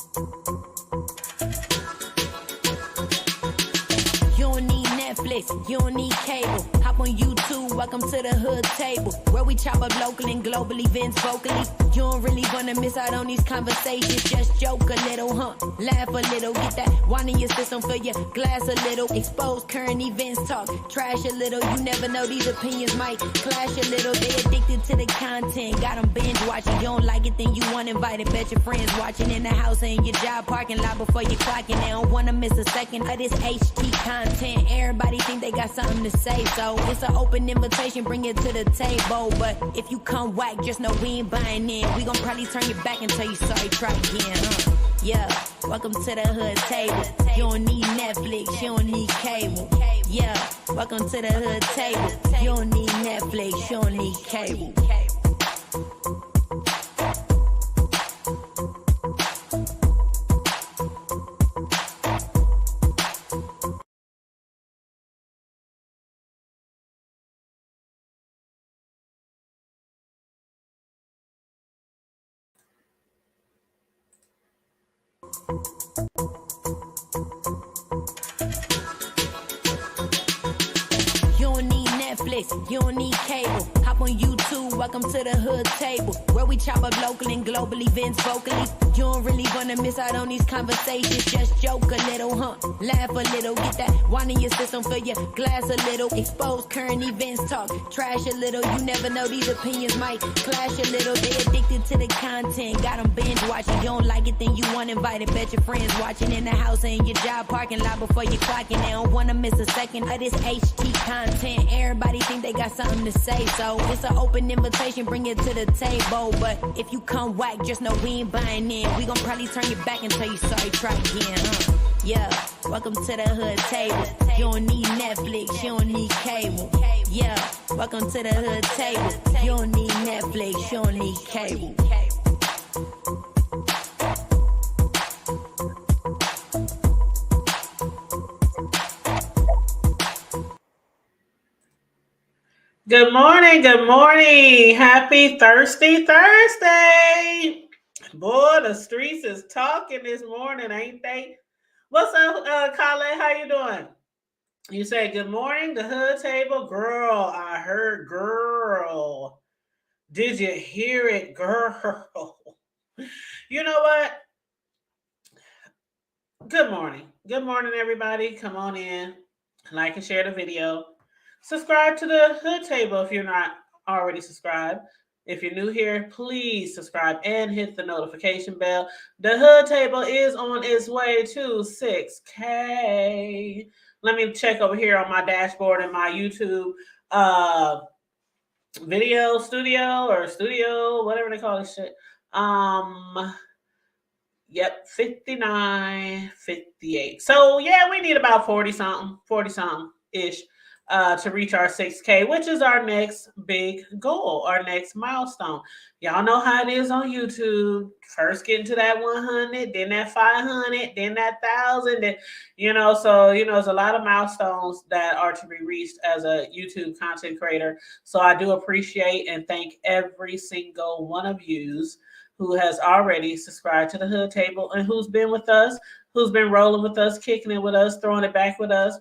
You don't need Netflix, you don't need cable. Hop on YouTube, welcome to the hood table, where we chop up local and global events vocally. You don't really wanna miss out on these conversations. Just joke a little, laugh a little, get that wine in your system, fill your glass a little. Expose current events, talk trash a little. You never know, these opinions might clash a little. They addicted to the content, got them binge watching. You don't like it, then you want invited. Bet your friends watching in the house and in your job parking lot before you clocking. They don't wanna miss a second of this HT content. Everybody think they got something to say, so it's an open invitation, bring it to the table. But if you come whack, just know we ain't buying in. We gon' probably turn your back and tell you sorry, try again, Yeah, welcome to the hood table. You don't need Netflix, you don't need cable. Yeah, welcome to the hood table. You don't need Netflix, you don't need cable. You don't need Netflix, you don't need cable. Hop on YouTube, welcome to the hood table, where we chop up local and global events vocally. You don't really wanna miss out on these conversations. Just joke a little, laugh a little, get that wine in your system, fill your glass a little. Expose current events, talk trash a little. You never know, these opinions might clash a little. They addicted to the content, got them binge watching. You don't like it, then you want invited. Bet your friends watching in the house and in your job parking lot before you clocking. They don't wanna miss a second of this HT content. Everybody think they got something to say, so it's an open invitation, bring it to the table. But if you come whack, just know we ain't buying in. We gon' probably turn your back and tell you sorry, try again, Yeah, welcome to the hood table. You don't need Netflix, you don't need cable. Yeah, welcome to the hood table. You don't need Netflix, you don't need cable. Good morning, good morning. Happy Thirsty Thursday. Boy, the streets is talking this morning, ain't they? What's up, Kale? How you doing? You say good morning, the hood table. Girl, I heard girl. Did you hear it, girl? You know what? Good morning. Good morning, everybody. Come on in. Like and share the video. Subscribe to the hood table if you're not already subscribed. If you're new here, please subscribe and hit the notification bell. The hood table is on its way to 6K. Let me check over here on my dashboard in my YouTube video studio or studio, whatever they call this shit. Yep, 59, 58. So yeah, we need about 40 something ish to reach our 6K, which is our next big goal, our next milestone. Y'all know how it is on YouTube. First getting to that 100, then that 500, then that 1,000, then, so, there's a lot of milestones that are to be reached as a YouTube content creator. So I do appreciate and thank every single one of yous who has already subscribed to the hood table and who's been with us, who's been rolling with us, kicking it with us, throwing it back with us.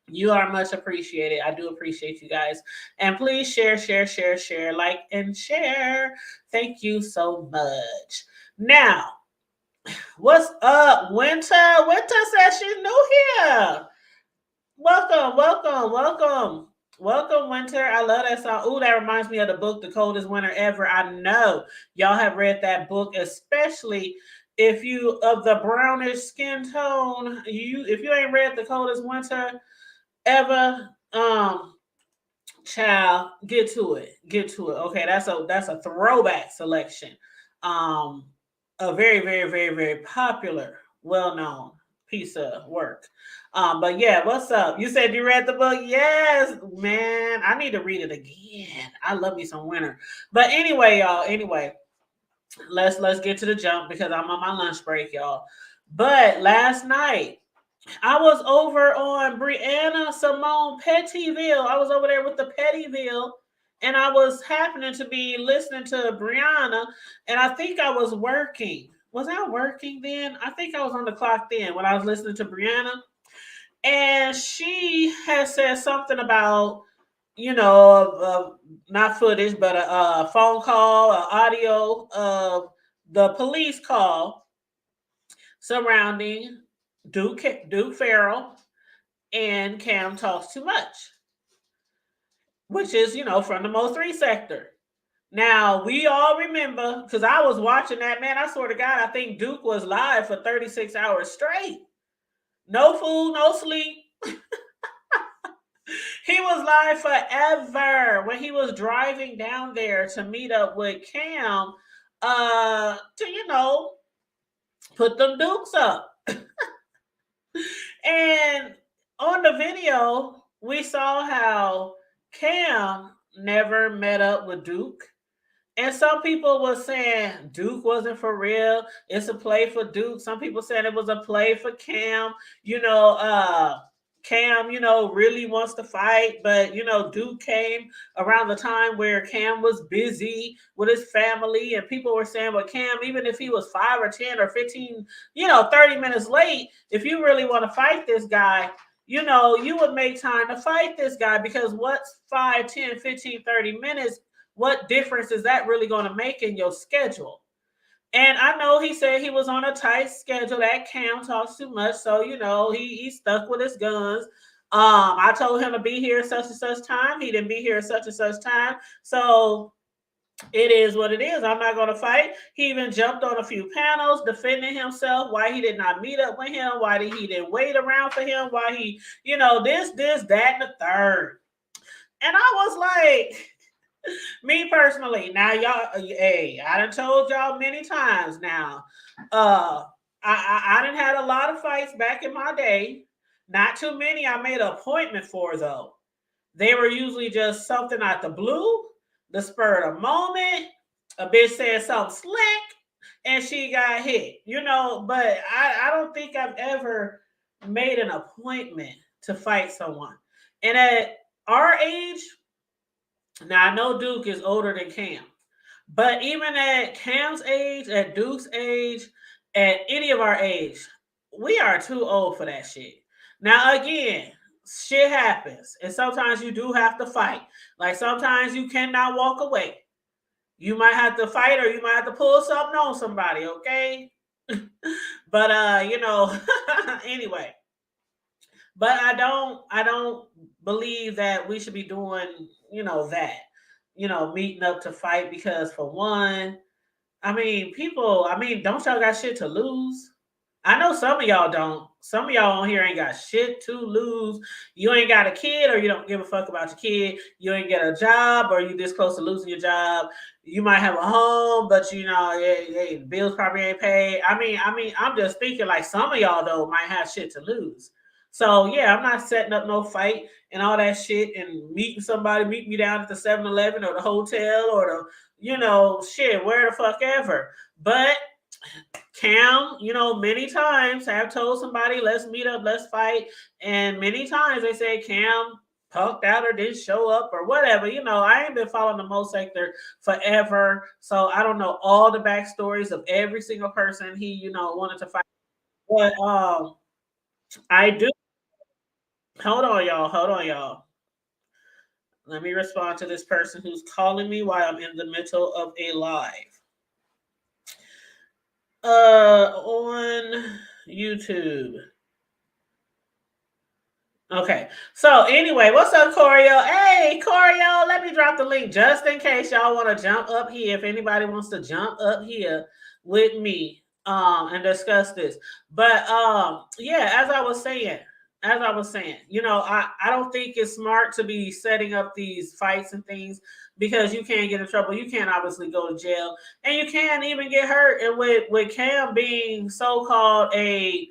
You are much appreciated. I do appreciate you guys. And please share, like and share. Thank you so much. Now, what's up, Winter? Winter says she's new here. Welcome. Welcome, Winter. I love that song. Ooh, that reminds me of the book, The Coldest Winter Ever. I know y'all have read that book, especially if you of the brownish skin tone. If you ain't read The Coldest Winter Ever, child, get to it. Okay, that's a throwback selection. A very, very, very, very popular, well-known piece of work. But yeah, what's up? You said you read the book? Yes, man. I need to read it again. I love me some Winter. But anyway, y'all. Let's get to the jump because I'm on my lunch break, y'all. But last night, I was over on Brianna Simone Pettyville. I was over there with the Pettyville, and I was happening to be listening to Brianna, and I think I was working Was I working then? I think I was on the clock then when I was listening to Brianna, and she had said something about, not footage, but a phone call, audio of the police call surrounding Duke Farrell and Cam Talks Too Much, which is, from the Mo3 sector. Now, we all remember, because I was watching that, man, I swear to God, I think Duke was live for 36 hours straight. No food, no sleep. He was live forever when he was driving down there to meet up with Cam to, put them Dukes up. And on the video, we saw how Cam never met up with Duke. And some people were saying Duke wasn't for real. It's a play for Duke. Some people said it was a play for Cam. Cam, really wants to fight, but Duke came around the time where Cam was busy with his family, and people were saying, well, Cam, even if he was 5 or 10 or 15, 30 minutes late, if you really want to fight this guy, you would make time to fight this guy, because what's 5, 10, 15, 30 minutes? What difference is that really going to make in your schedule? And I know he said he was on a tight schedule. That Cam Talks Too Much, so he stuck with his guns. I told him to be here at such and such time. He didn't be here at such and such time. So it is what it is. I'm not going to fight. He even jumped on a few panels defending himself, why he did not meet up with him, why he didn't wait around for him, why he, this, that, and the third. And I was like, me personally, now y'all, hey, I done told y'all many times now. I done had a lot of fights back in my day. Not too many I made an appointment for, though. They were usually just something out the blue, the spur of the moment. A bitch said something slick and she got hit, but I don't think I've ever made an appointment to fight someone. And at our age, now, I know Duke is older than Cam, but even at Cam's age, at Duke's age, at any of our age, we are too old for that shit. Now, again, shit happens, and sometimes you do have to fight. Like, sometimes you cannot walk away. You might have to fight, or you might have to pull something on somebody, okay? But, anyway. But I don't believe that we should be doing, that, meeting up to fight, because for one, don't y'all got shit to lose? I know some of y'all don't. Some of y'all on here ain't got shit to lose. You ain't got a kid, or you don't give a fuck about your kid. You ain't get a job, or you this close to losing your job. You might have a home, but the bills probably ain't paid. I'm just thinking, like, some of y'all though might have shit to lose. So yeah, I'm not setting up no fight and all that shit and meeting somebody, meet me down at the 7-Eleven or the hotel or the, shit, where the fuck ever. But Cam, many times have told somebody, let's meet up, let's fight. And many times they say Cam punked out or didn't show up or whatever. I ain't been following the Mo sector forever. So I don't know all the backstories of every single person he, wanted to fight. But I do. Hold on, y'all. Let me respond to this person who's calling me while I'm in the middle of a live. On YouTube. Okay. So anyway, what's up, Corio? Hey, Corio, let me drop the link just in case y'all want to jump up here. If anybody wants to jump up here with me and discuss this. But yeah, as I was saying, I don't think it's smart to be setting up these fights and things, because you can't get in trouble. You can't obviously go to jail, and you can't even get hurt. And with Cam being so-called a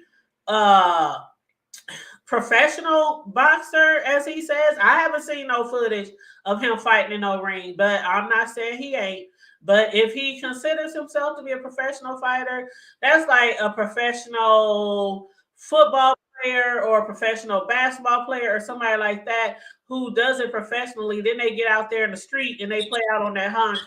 professional boxer, as he says, I haven't seen no footage of him fighting in no ring, but I'm not saying he ain't. But if he considers himself to be a professional fighter, that's like a professional football player or a professional basketball player or somebody like that who does it professionally. Then they get out there in the street and they play out on that hard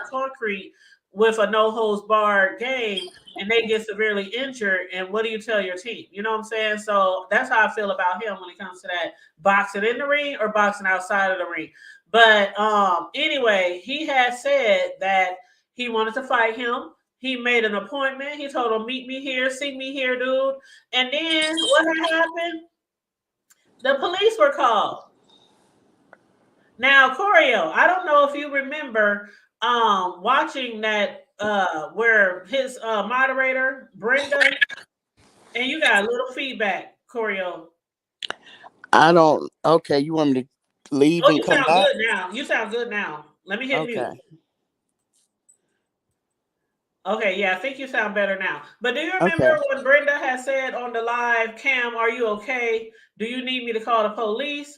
concrete with a no holds barred game and they get severely injured, and what do you tell your team? You know what I'm saying? So that's how I feel about him when it comes to that, boxing in the ring or boxing outside of the ring. But anyway, he had said that he wanted to fight him. He made an appointment. He told him, meet me here, see me here, dude. And then what had happened? The police were called. Now, Corio, I don't know if you remember watching that where his moderator, Brenda, and you got a little feedback, Corio. I don't. Okay, you want me to leave Oh, and you come sound back? good now. You sound good now. Let me hit mute. Okay. Okay, yeah, I think you sound better now. But do you remember Okay. when Brenda had said on the live, Cam, are you okay? Do you need me to call the police?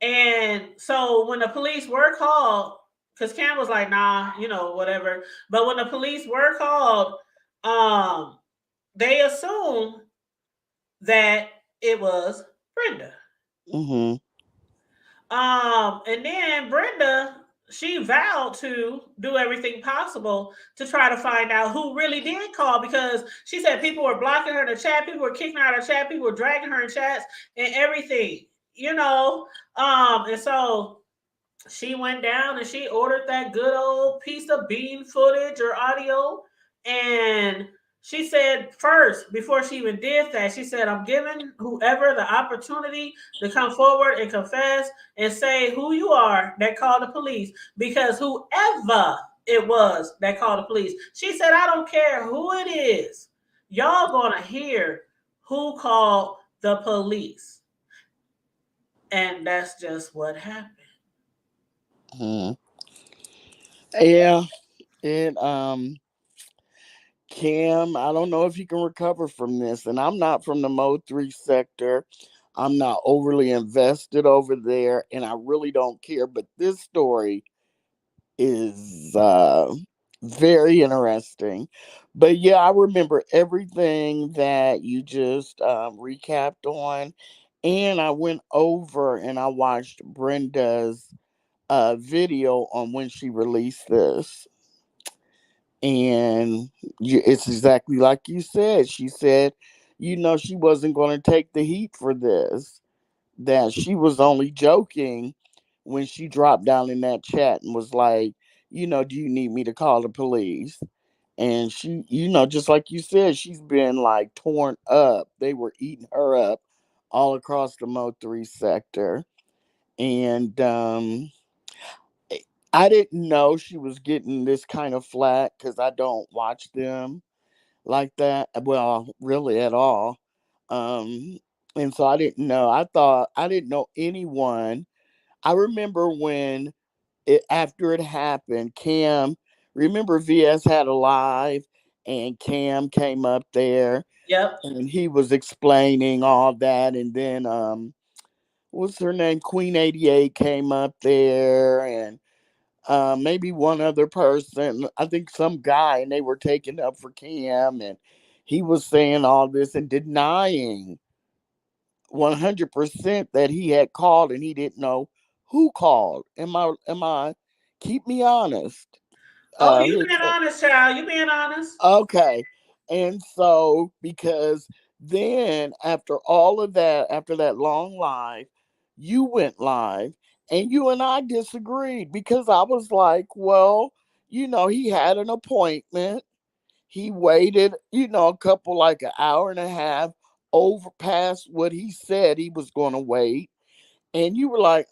And so when the police were called, because Cam was like, nah, whatever. But when the police were called, um, they assumed that it was Brenda. Mhm. And then Brenda, she vowed to do everything possible to try to find out who really did call, because she said people were blocking her in the chat, people were kicking her out of chat, people were dragging her in chats and everything, and so she went down and she ordered that good old piece of bean footage or audio. And she said, first, before she even did that, she said, I'm giving whoever the opportunity to come forward and confess and say who you are that called the police. Because whoever it was that called the police, she said, I don't care who it is. Y'all gonna hear who called the police. And that's just what happened. Mhm. Yeah. It Cam, I don't know if you can recover from this. And I'm not from the Mo 3 sector. I'm not overly invested over there, and I really don't care. But this story is very interesting. But yeah, I remember everything that you just recapped on. And I went over and I watched Brenda's video on when she released this. And it's exactly like you said. She said, she wasn't going to take the heat for this, that she was only joking when she dropped down in that chat and was like, do you need me to call the police? And she, just like you said, she's been like torn up. They were eating her up all across the Mo 3 sector. And I didn't know she was getting this kind of flack because I don't watch them like that. Well, really at all. Um, and so I didn't know. I didn't know anyone. I remember when after it happened, Cam, remember VS had a live and Cam came up there Yep. and he was explaining all that. And then, what's her name? Queen 88 came up there, and maybe one other person, I think some guy, and they were taking up for Cam, and he was saying all this and denying 100% that he had called and he didn't know who called. Am I keep me honest. Oh, you His being honest, child. You being honest. Okay. And so, because then after all of that, after that long live, you went live and you and I disagreed because I was like, well, he had an appointment. He waited, a couple, like an hour and a half over past what he said he was going to wait. And you were like,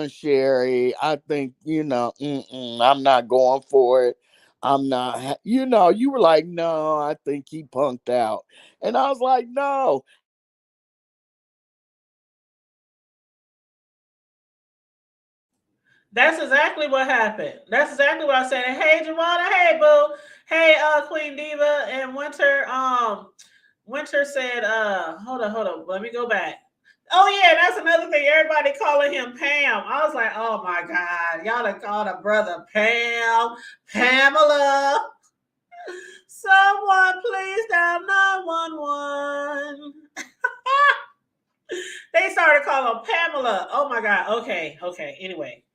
Sherry, I think, I'm not going for it. I'm not, you were like, no, I think he punked out. And I was like, no. That's exactly what happened. That's exactly what I said. And hey, Jamala. Hey, boo. Hey, Queen Diva and Winter. Winter said, hold on. Let me go back. Oh yeah, that's another thing. Everybody calling him Pam. I was like, oh my God, y'all done called a brother Pam, Pamela. Someone please dial 911. They started calling Pamela. Oh my God. Okay. Anyway,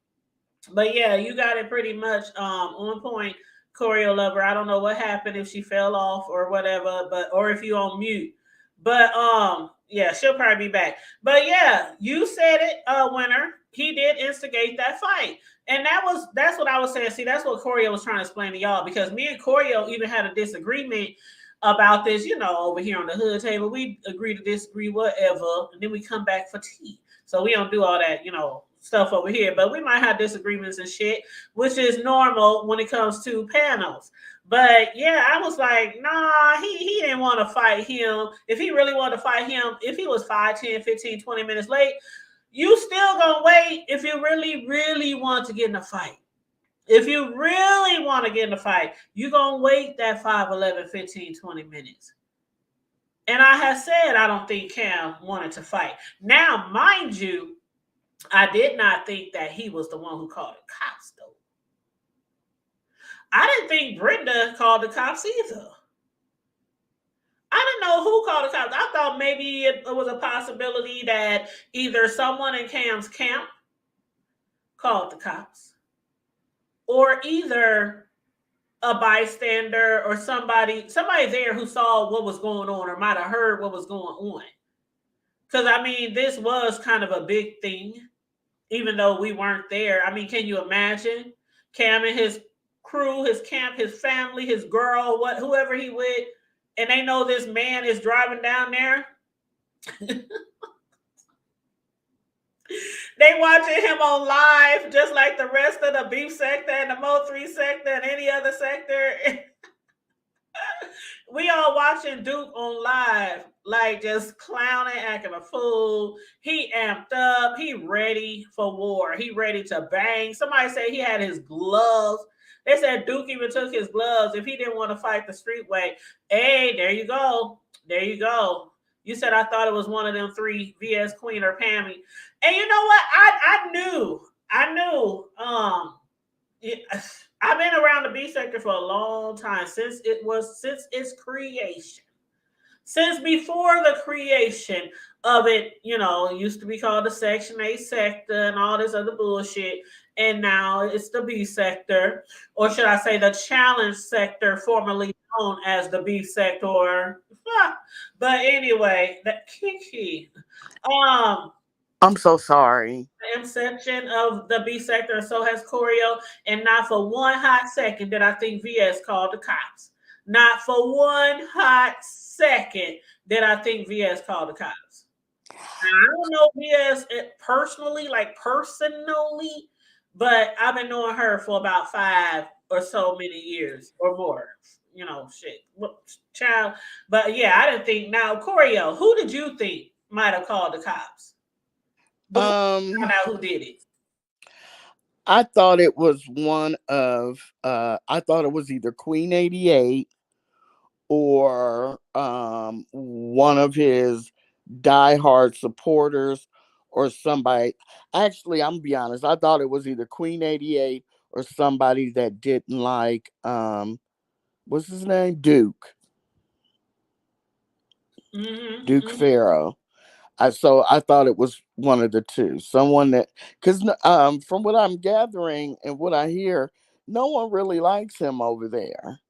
But yeah, you got it pretty much on point, choreo lover. I don't know what happened if she fell off or whatever, but or if you on mute. But yeah, she'll probably be back. But yeah, you said it, winner. He did instigate that fight. And that's what I was saying. See, that's what Choreo was trying to explain to y'all because me and Choreo even had a disagreement about this, over here on the hood table. We agree to disagree, whatever, and then we come back for tea. So we don't do all that, stuff over here. But we might have disagreements and shit, which is normal when it comes to panels. But yeah, I was like, nah, he didn't want to fight him. If he really wanted to fight him, if he was 5, 10, 15, 20 minutes late, you still gonna wait if you really, really want to get in a fight. If you really want to get in a fight, you're going to wait that 5, 11, 15, 20 minutes. And I have said I don't think Cam wanted to fight. Now, mind you, I did not think that he was the one who called the cops, though. I didn't think Brenda called the cops either. I didn't know who called the cops. I thought maybe it was a possibility that either someone in Cam's camp called the cops, or either a bystander or somebody there who saw what was going on or might have heard what was going on. Because I mean, this was kind of a big thing, even though we weren't there. I mean, can you imagine Cam and his crew, his camp, his family, his girl, whoever he with, and they know this man is driving down there? They watching him on live, just like the rest of the beef sector and the Mo 3 sector and any other sector. We all watching Duke on live, like just clowning, acting a fool. He amped up. He ready for war. He ready to bang. Somebody said he had his gloves. They said Duke even took his gloves if he didn't want to fight the street way. Hey, there you go. There you go. You said I thought it was one of them 3, VS Queen or Pammy. And you know what? I knew. I've been around the B sector for a long time, since its creation. Since before the creation of it, it used to be called the Section 8 sector and all this other bullshit. And now it's the B sector, or should I say the challenge sector, formerly known as the B sector. But anyway, that Kiki. I'm so sorry. The inception of the B sector, and so has Choreo. And not for one hot second did I think VS called the cops. Not for one hot second did I think VS called the cops. Now, I don't know VS personally, but I've been knowing her for about 5 or so many years or more. Shit. Child. But yeah, I didn't think. Now, Choreo, who did you think might have called the cops? Before we found out who did it. I thought it was I thought it was either Queen 88 or one of his diehard supporters or somebody. Actually, I'm gonna be honest, I thought it was either Queen 88 or somebody that didn't like what's his name? Duke. Duke Faro. So I thought it was one of the two. Someone that, because from what I'm gathering and what I hear, no one really likes him over there.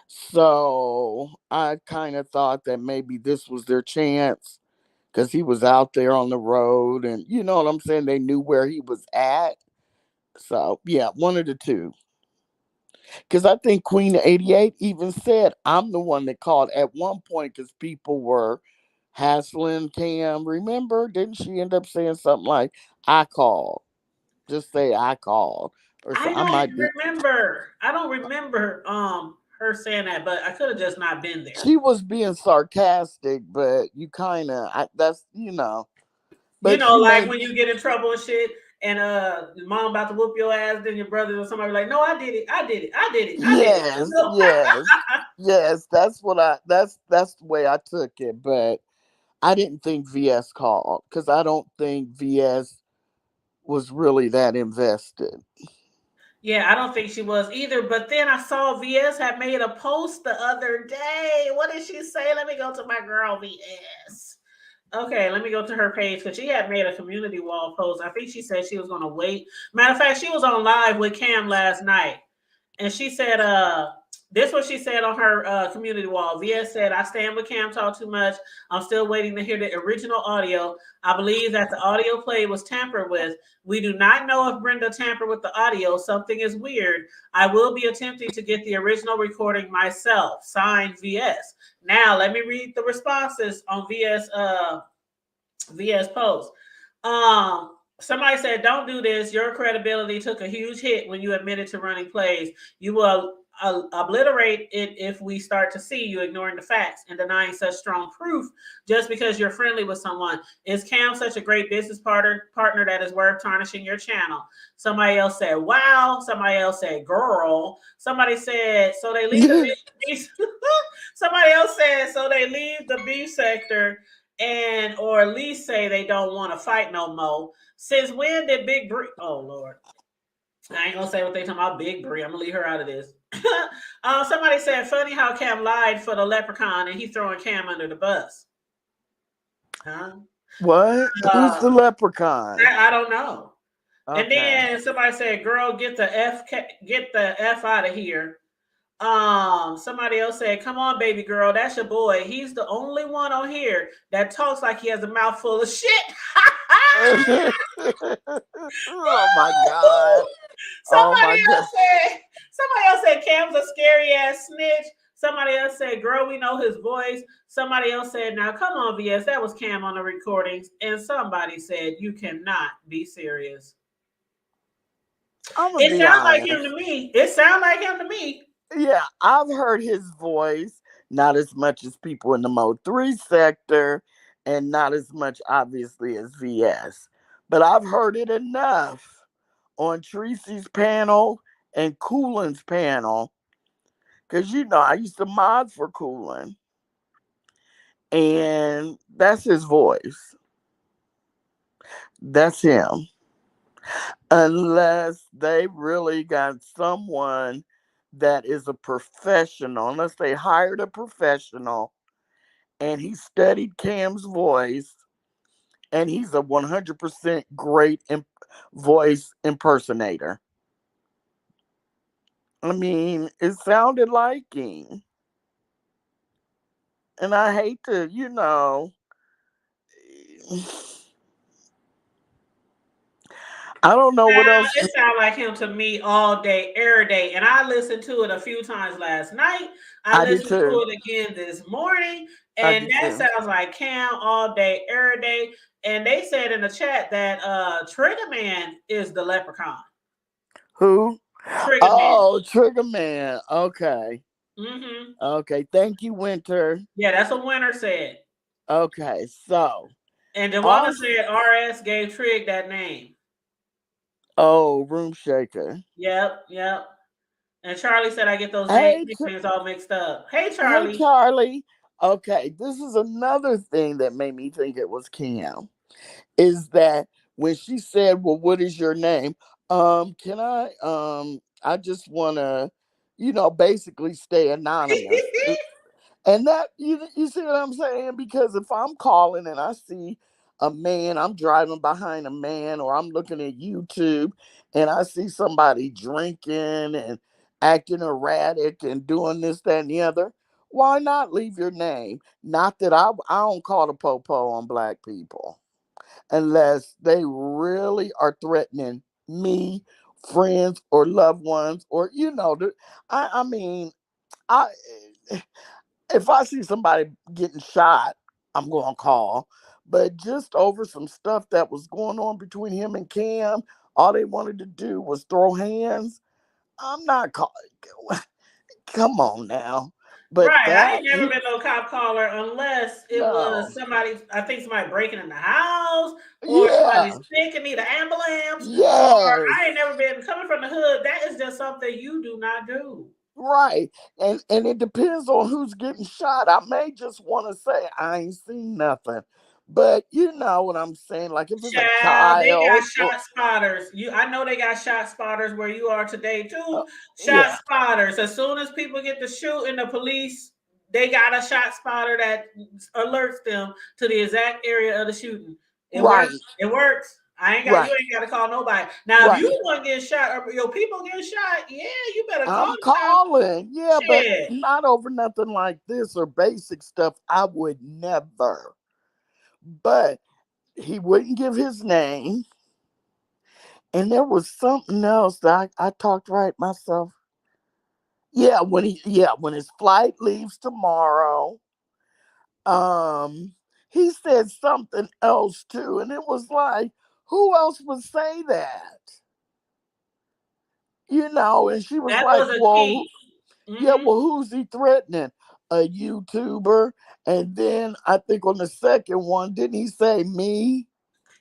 So I kind of thought that maybe this was their chance because he was out there on the road and you know what I'm saying? They knew where he was at. So yeah, one of the two. Because I think Queen 88 even said, I'm the one that called at one point because people were hassling Cam. Remember? Didn't she end up saying something like, I called? Just say I called. Or so I might be. I don't remember her saying that, but I could have just not been there. She was being sarcastic, but you kind of, that's, But like when you get in trouble and shit, and your mom about to whoop your ass, then your brother or somebody like, no, I did it. Yes. That's the way I took it. But I didn't think VS called because I don't think VS was really that invested. Yeah, I don't think she was either. But then I saw VS had made a post the other day. What did she say? Let me go to my girl VS. Okay, let me go to her page because she had made a community wall post. I think she said she was going to wait. Matter of fact, she was on live with Cam last night, and she said, this what she said on her community wall. VS said, I stand with Cam talk too much. I'm still waiting to hear the original audio. I believe that the audio play was tampered with. We do not know if Brenda tampered with the audio. Something is weird. I will be attempting to get the original recording myself. Signed, VS. Now, let me read the responses on VS post. Somebody said, don't do this. Your credibility took a huge hit when you admitted to running plays. You will obliterate it if we start to see you ignoring the facts and denying such strong proof just because you're friendly with someone. Is Cam such a great business partner that is worth tarnishing your channel? Somebody else said, wow. Somebody else said, girl. Somebody said, so they leave the beef. Somebody else said, so they leave the beef sector and or at least say they don't want to fight no more. Since when did Big Bree? Oh Lord, I ain't gonna say what they talking about. Big Bree. I'm gonna leave her out of this. Somebody said, funny how Cam lied for the leprechaun and he throwing Cam under the bus. Huh? What? Who's the leprechaun? I don't know. Okay. And then somebody said, girl, get the F out of here. Somebody else said, come on, baby girl, that's your boy. He's the only one on here that talks like he has a mouthful of shit. Oh my God. Somebody else said Cam's a scary ass snitch. Somebody else said, girl, we know his voice. Somebody else said, now come on, VS, that was Cam on the recordings. And somebody said, you cannot be serious. It sounds like him to me. It sounds like him to me. Yeah, I've heard his voice, not as much as people in the Mo 3 sector, and not as much, obviously, as VS. But I've heard it enough on Treecey's panel and Coolin's panel. Because, I used to mod for Coolin. And that's his voice. That's him. Unless they really got someone that is a professional, unless they hired a professional and he studied Cam's voice and he's a 100% great voice impersonator. I mean, it sounded like him. And I hate to, I don't know what else. It sounds like him to me all day, every day. And I listened to it a few times last night. I listened to it again this morning. And that sounds like Cam all day, every day. And they said in the chat that Trigger Man is the leprechaun. Who? Trigger Man. Okay. Mm-hmm. Okay. Thank you, Winter. Yeah, that's what Winter said. Okay, so. And Dewana said RS gave Trig that name. Oh, Room Shaker. Yep. And Charlie said I get those nicknames all mixed up. Hey, Charlie. Hey, Charlie. Okay, this is another thing that made me think it was Cam. Is that when she said, well, what is your name? Can I just want to, basically stay anonymous. And that, you see what I'm saying? Because if I'm calling and I see a man, I'm driving behind a man, or I'm looking at YouTube and I see somebody drinking and acting erratic and doing this, that, and the other, why not leave your name? Not that I don't call the po-po on black people unless they really are threatening me, friends, or loved ones, or, I mean, if I see somebody getting shot, I'm going to call. But just over some stuff that was going on between him and Cam, all they wanted to do was throw hands. I'm not calling. Come on now. But right, I ain't never been no cop caller unless it was somebody, I think somebody breaking in the house, or somebody's sick and need an ambulance. Yes. Or I ain't never been coming from the hood. That is just something you do not do. Right. And it depends on who's getting shot. I may just want to say I ain't seen nothing. But you know what I'm saying? Like if it's a child. They got shot spotters. I know they got shot spotters where you are today too. Spotters. As soon as people get to shooting, the police they got a shot spotter that alerts them to the exact area of the shooting. It Right. works. It works. You Right. ain't got to call nobody. Now, if Right. you the one getting shot or your people getting shot, yeah, you better call I'm the cops. calling. Yeah, but Shit. not over nothing like this or basic stuff. I would never. But he wouldn't give his name. And there was something else that I talked right myself. When his flight leaves tomorrow, um, he said something else too, and it was like, who else would say that? And she was That like, was a well, key. yeah, Mm-hmm. well, who's he threatening? A YouTuber. And then I think on the second one, didn't he say me?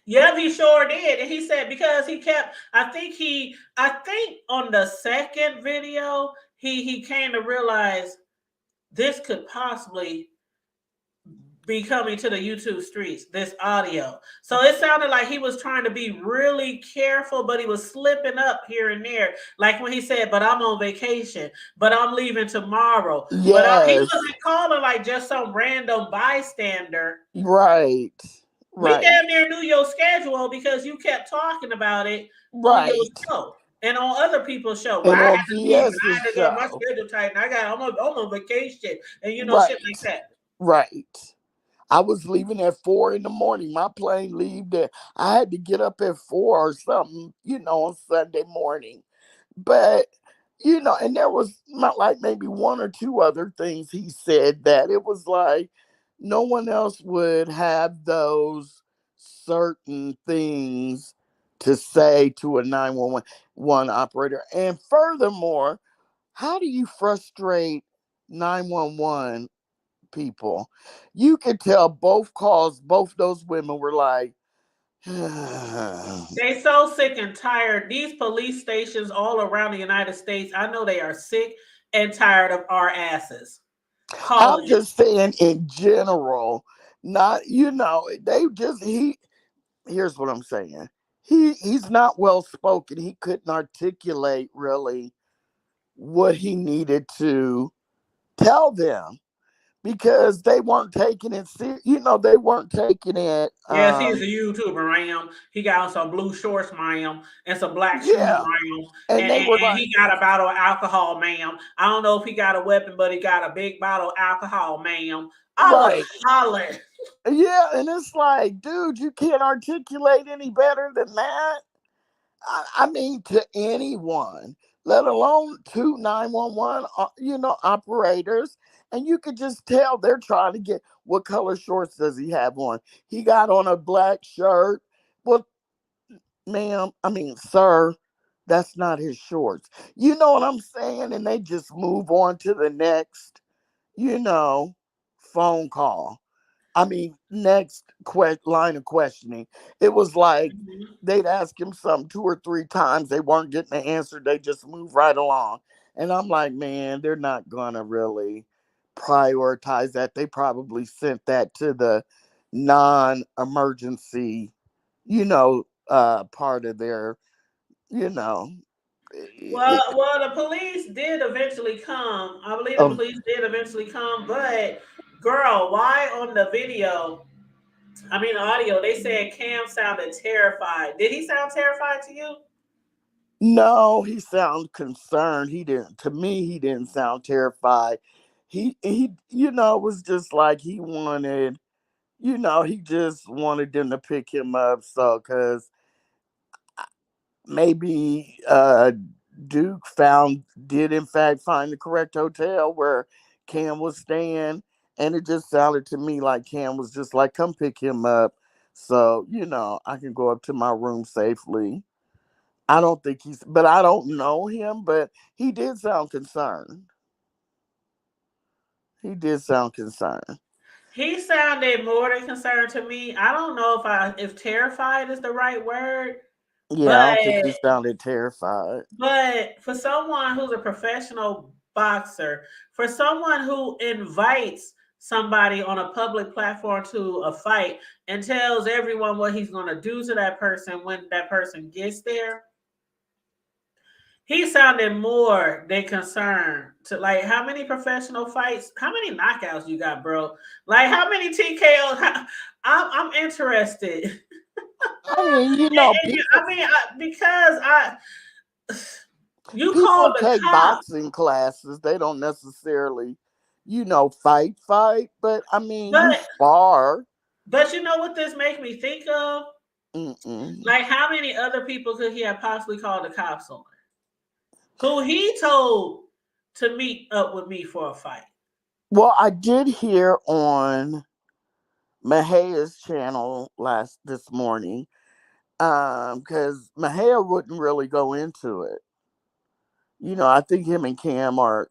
Yep, he sure did. And he said because he kept I think on the second video, he came to realize this could possibly be coming to the YouTube streets, this audio. So it sounded like he was trying to be really careful, but he was slipping up here and there. Like when he said, but I'm on vacation, but I'm leaving tomorrow. He Yes. wasn't calling like just some random bystander. Right. We Right. damn near knew your schedule because you kept talking about it on your Right. show and on other people's show. Well, And I had on to leave and I VS's had to get my show. schedule tight and I'm on vacation and shit like Right. that. Right. I was leaving at 4 in the morning. My plane leaved at I had to get up at 4 or something, on Sunday morning. But and there was not like maybe one or two other things he said that it was like no one else would have those certain things to say to a 911 operator. And furthermore, how do you frustrate 911 people? You could tell both calls, both those women were like, They so sick and tired. These police stations all around the United States, I know they are sick and tired of our asses I'm calling it. just saying in general, not, they just, here's what I'm saying. He's not well spoken. He couldn't articulate really what he needed to tell them because they weren't taking it they weren't taking it Yes, he's a YouTuber, ma'am. He got on some blue shorts, ma'am, and some black shoes, yeah. ma'am. And they were And like, he got a bottle of alcohol, ma'am. I don't know if he got a weapon, but he got a big bottle of alcohol, ma'am. I was right. hollering. Yeah, and it's like, dude, you can't articulate any better than that. I mean, to anyone, let alone two 911, operators. And you could just tell they're trying to get what color shorts does he have on? He got on a black shirt. Well, ma'am, I mean, sir, that's not his shorts. You know what I'm saying? And they just move on to the next, you know, phone call. I mean, next line of questioning. It was like Mhm. they'd ask him something 2 or 3 times. They weren't getting the answer. They just move right along. And I'm like, man, they're not going to really prioritize that. They probably sent that to the non emergency, part of their, you know, Well, the police did eventually come. I believe the of police did eventually come, but girl, why on the video? I mean, the audio. They said Cam sounded terrified. Did he sound terrified to you? no, he sounded concerned. He didn't. To me, he didn't sound terrified. He, was just like he wanted. He just wanted them to pick him up. So, because maybe Duke did in fact find the correct hotel where Cam was staying, and it just sounded to me like Cam was just like, "Come pick him up." So, I can go up to my room safely. I don't think but I don't know him, but he did sound concerned. He did sound concerned. He sounded more than concerned to me. I don't know if terrified is the right word, Yeah, I but don't think he sounded terrified. for someone who's a professional boxer, for someone who invites somebody on a public platform to a fight and tells everyone what he's going to do to that person when that person gets there, he sounded more than concerned to like how many professional fights, how many knockouts you got, bro? Like how many TKOs? I'm interested. I mean, I mean, because you called people the take cops, boxing classes. They don't necessarily, fight. But I mean, you but spar. you know what this makes me think of? Mm-mm. Like how many other people could he have possibly called the cops on? Who he told to meet up with me for a fight? Well, I did hear on Mahea's channel this morning, because Mahea wouldn't really go into it. I think him and Cam are,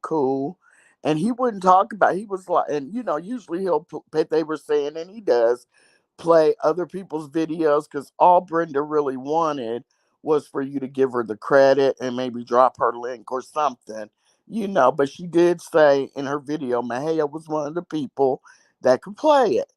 cool. And he wouldn't talk about. He was like, and usually they were saying, and he does play other people's videos because all Brenda really wanted was for you to give her the credit and maybe drop her link or something, But she did say in her video, Mahea was one of the people that could play it,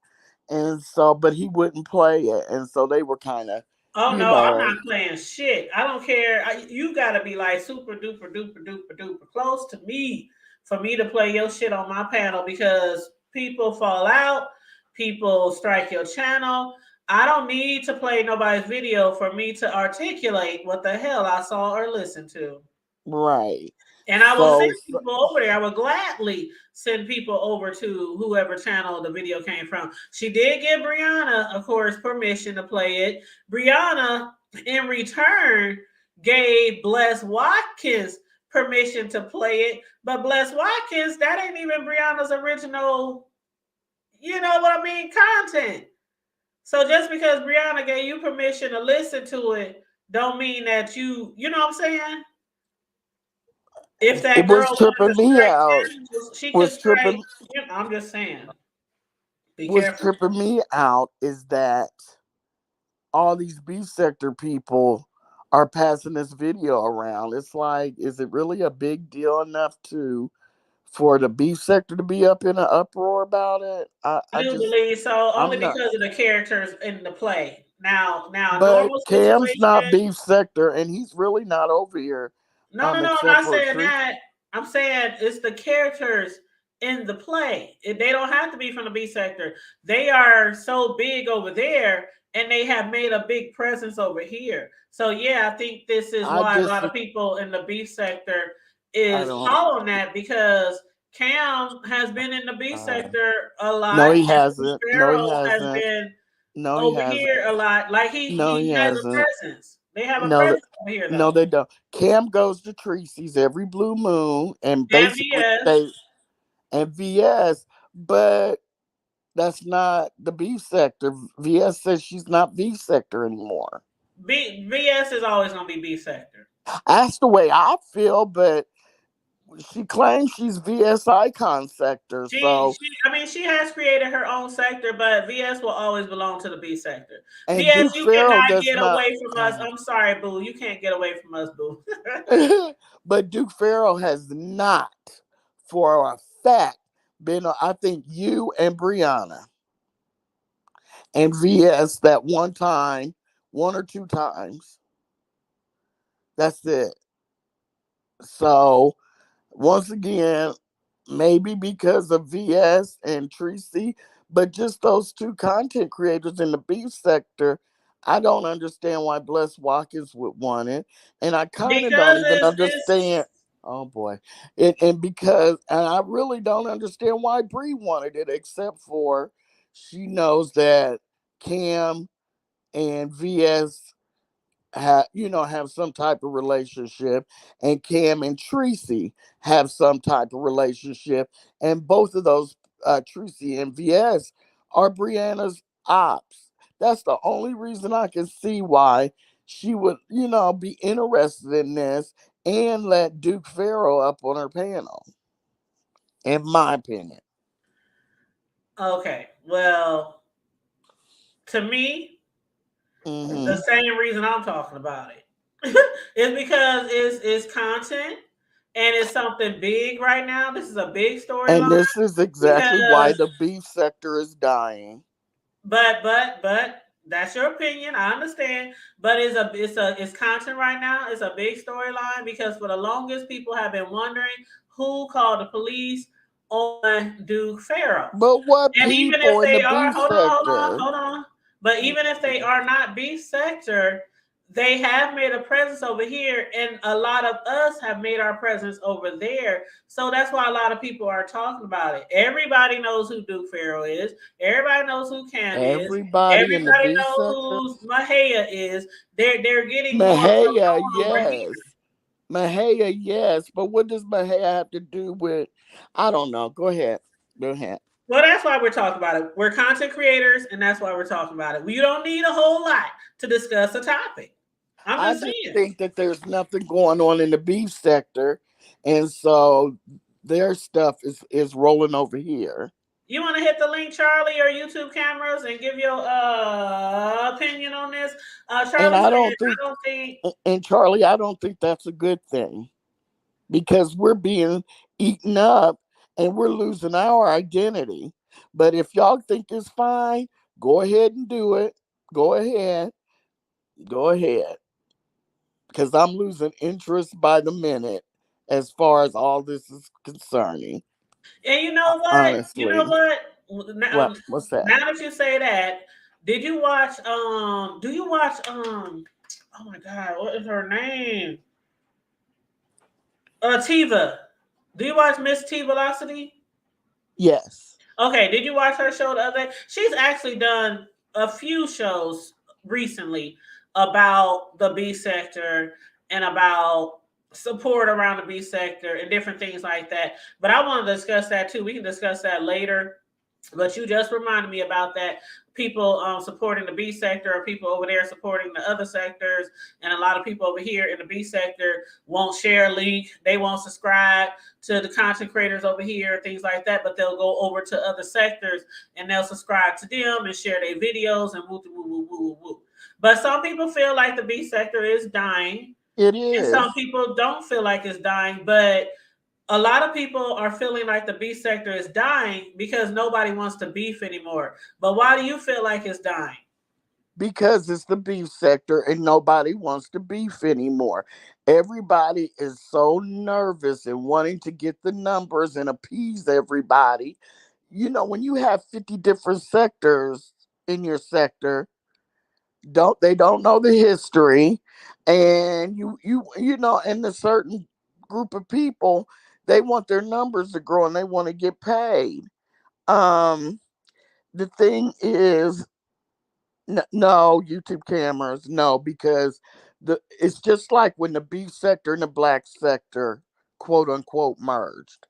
and so, but he wouldn't play it, and so they were kind of, Oh you no, I'm know, not playing shit. I don't care. You gotta be like super duper duper duper duper close to me for me to play your shit on my panel because people fall out, people strike your channel. I don't need to play nobody's video for me to articulate what the hell I saw or listened to. right. And I will send So, people over there. I would gladly send people over to whoever channel the video came from. She did give Brianna, of course, permission to play it. Brianna, in return, gave Bless Watkins permission to play it. But Bless Watkins, that ain't even Brianna's original, you know what I mean, content. So just because Brianna gave you permission to listen to it, don't mean that you know what I'm saying? If it that girl was wanted to tripping me strike out. animals, she could Was strike. tripping I'm just saying, be was careful. tripping me out is that all these B sector people are passing this video around. It's like, is it really a big deal enough for the B sector to be up in an uproar about it? I do believe so, only I'm not. because of the characters in the play. Now, a But normal Cam's not situation. B sector, and he's really not over here, No. I'm except not for saying Treecey. that. I'm saying it's the characters in the play. They don't have to be from the B sector. They are so big over there, and they have made a big presence over here. So yeah, I think this is I why a just, lot of people in the B sector I is don't. following that because Cam has been in the B sector a No, lot, he and hasn't. No, he Sparrow has hasn't. been No, he over hasn't. here a lot. Like he No, he he has a hasn't. presence. They have a No, presence over here no, though. they don't. Cam goes to Treecey's every blue moon and And basically VS. they and VS, but that's not the B sector. VS says she's not V sector anymore. VS is always gonna be B sector. That's the way I feel, but she claims she's VS icon sector. So, I mean she has created her own sector, but VS will always belong to the B sector. and VS, Duke you Farrell cannot does get not. away from us. I'm sorry, boo. You can't get away from us, boo. But Duke Farrell has not, for a fact, been. I think you and Brianna and VS that one time, one or two times. That's it. So once again, maybe because of VS and Treecey, but just those two content creators in the beef sector, I don't understand why Bless Watkins would want it. And I kind of don't Because even it's understand. Oh boy. And I really don't understand why Bree wanted it, except for she knows that Cam and VS have some type of relationship, and Cam and Treecey have some type of relationship, and both of those, Treecey and VS, are Brianna's ops. That's the only reason I can see why she would, be interested in this and let Duke Farrow up on her panel, in my opinion. okay. Well, to me, the Hmm. same reason I'm talking about it is because it's content and it's something big right now. This is a big And storyline this is exactly why because the beef sector is dying. but That's your opinion. I understand, but it's content right now. It's a big storyline because for the longest, people have been wondering who called the police on Duke Faro. But what And even if people in the they are, beef sector? hold on. But even if they are not beef sector, they have made a presence over here, and a lot of us have made our presence over there. So that's why a lot of people are talking about it. Everybody knows who Duke Farrell is. Everybody knows who Cam is. Everybody in the Everybody beef knows sector? who Mahia is. They're getting more Mahia, known over here. yes. Mahia, yes. But what does Mahia have to do with? I don't know. Go ahead. Go ahead. Well, that's why we're talking about it. We're content creators, and that's why we're talking about it. We don't need a whole lot to discuss a topic. I'm I just just saying. think that there's nothing going on in the beef sector, and so their stuff is rolling over here. You want to hit the link, Charlie, or YouTube cameras, and give your opinion on this? And Charlie I said, don't think, "I don't think." and Charlie, I don't think that's a good thing because we're being eaten up and we're losing our identity. But if y'all think it's fine, go ahead and do it. Go ahead. Go ahead. Because I'm losing interest by the minute as far as all this is concerning. And you know what? You know Honestly. what? Now, What's that? now that you say that, did you watch? Do you watch? Oh my God, what is her name? Tiva. Do you watch Miss T Velocity? Yes. Okay, did you watch her show the other day? She's actually done a few shows recently about the B sector and about support around the B sector and different things like that. But I want to discuss that too. We can discuss that later. But you just reminded me about that. People supporting the B sector, or people over there supporting the other sectors, and a lot of people over here in the B sector won't share a link. They won't subscribe to the content creators over here, things like that. But they'll go over to other sectors and they'll subscribe to them and share their videos and woo woo woo woo woo. But some people feel like the B sector is dying, It and some is. people don't feel like it's dying. But a lot of people are feeling like the beef sector is dying because nobody wants to beef anymore. But why do you feel like it's dying? Because it's the beef sector and nobody wants to beef anymore. Everybody is so nervous and wanting to get the numbers and appease everybody. You know, when you have 50 different sectors in your sector, don't know the history, and you know, and a certain group of people, they want their numbers to grow and they want to get paid. Um the thing is, no, YouTube cameras, no, because it's just like when the beef sector and the black sector, quote unquote, merged.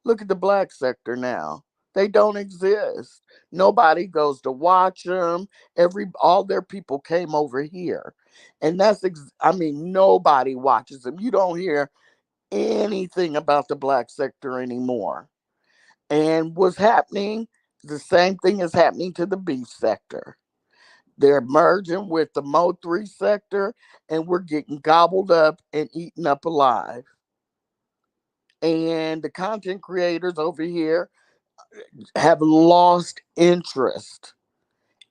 Look at the black sector now. They don't exist. Nobody goes to watch them. All their people came over here, and I mean, nobody watches them. You don't hear anything about the black sector anymore. And what's happening? The same thing is happening to the beef sector. They're merging with the Mo3 sector, and we're getting gobbled up and eaten up alive. And the content creators over here have lost interest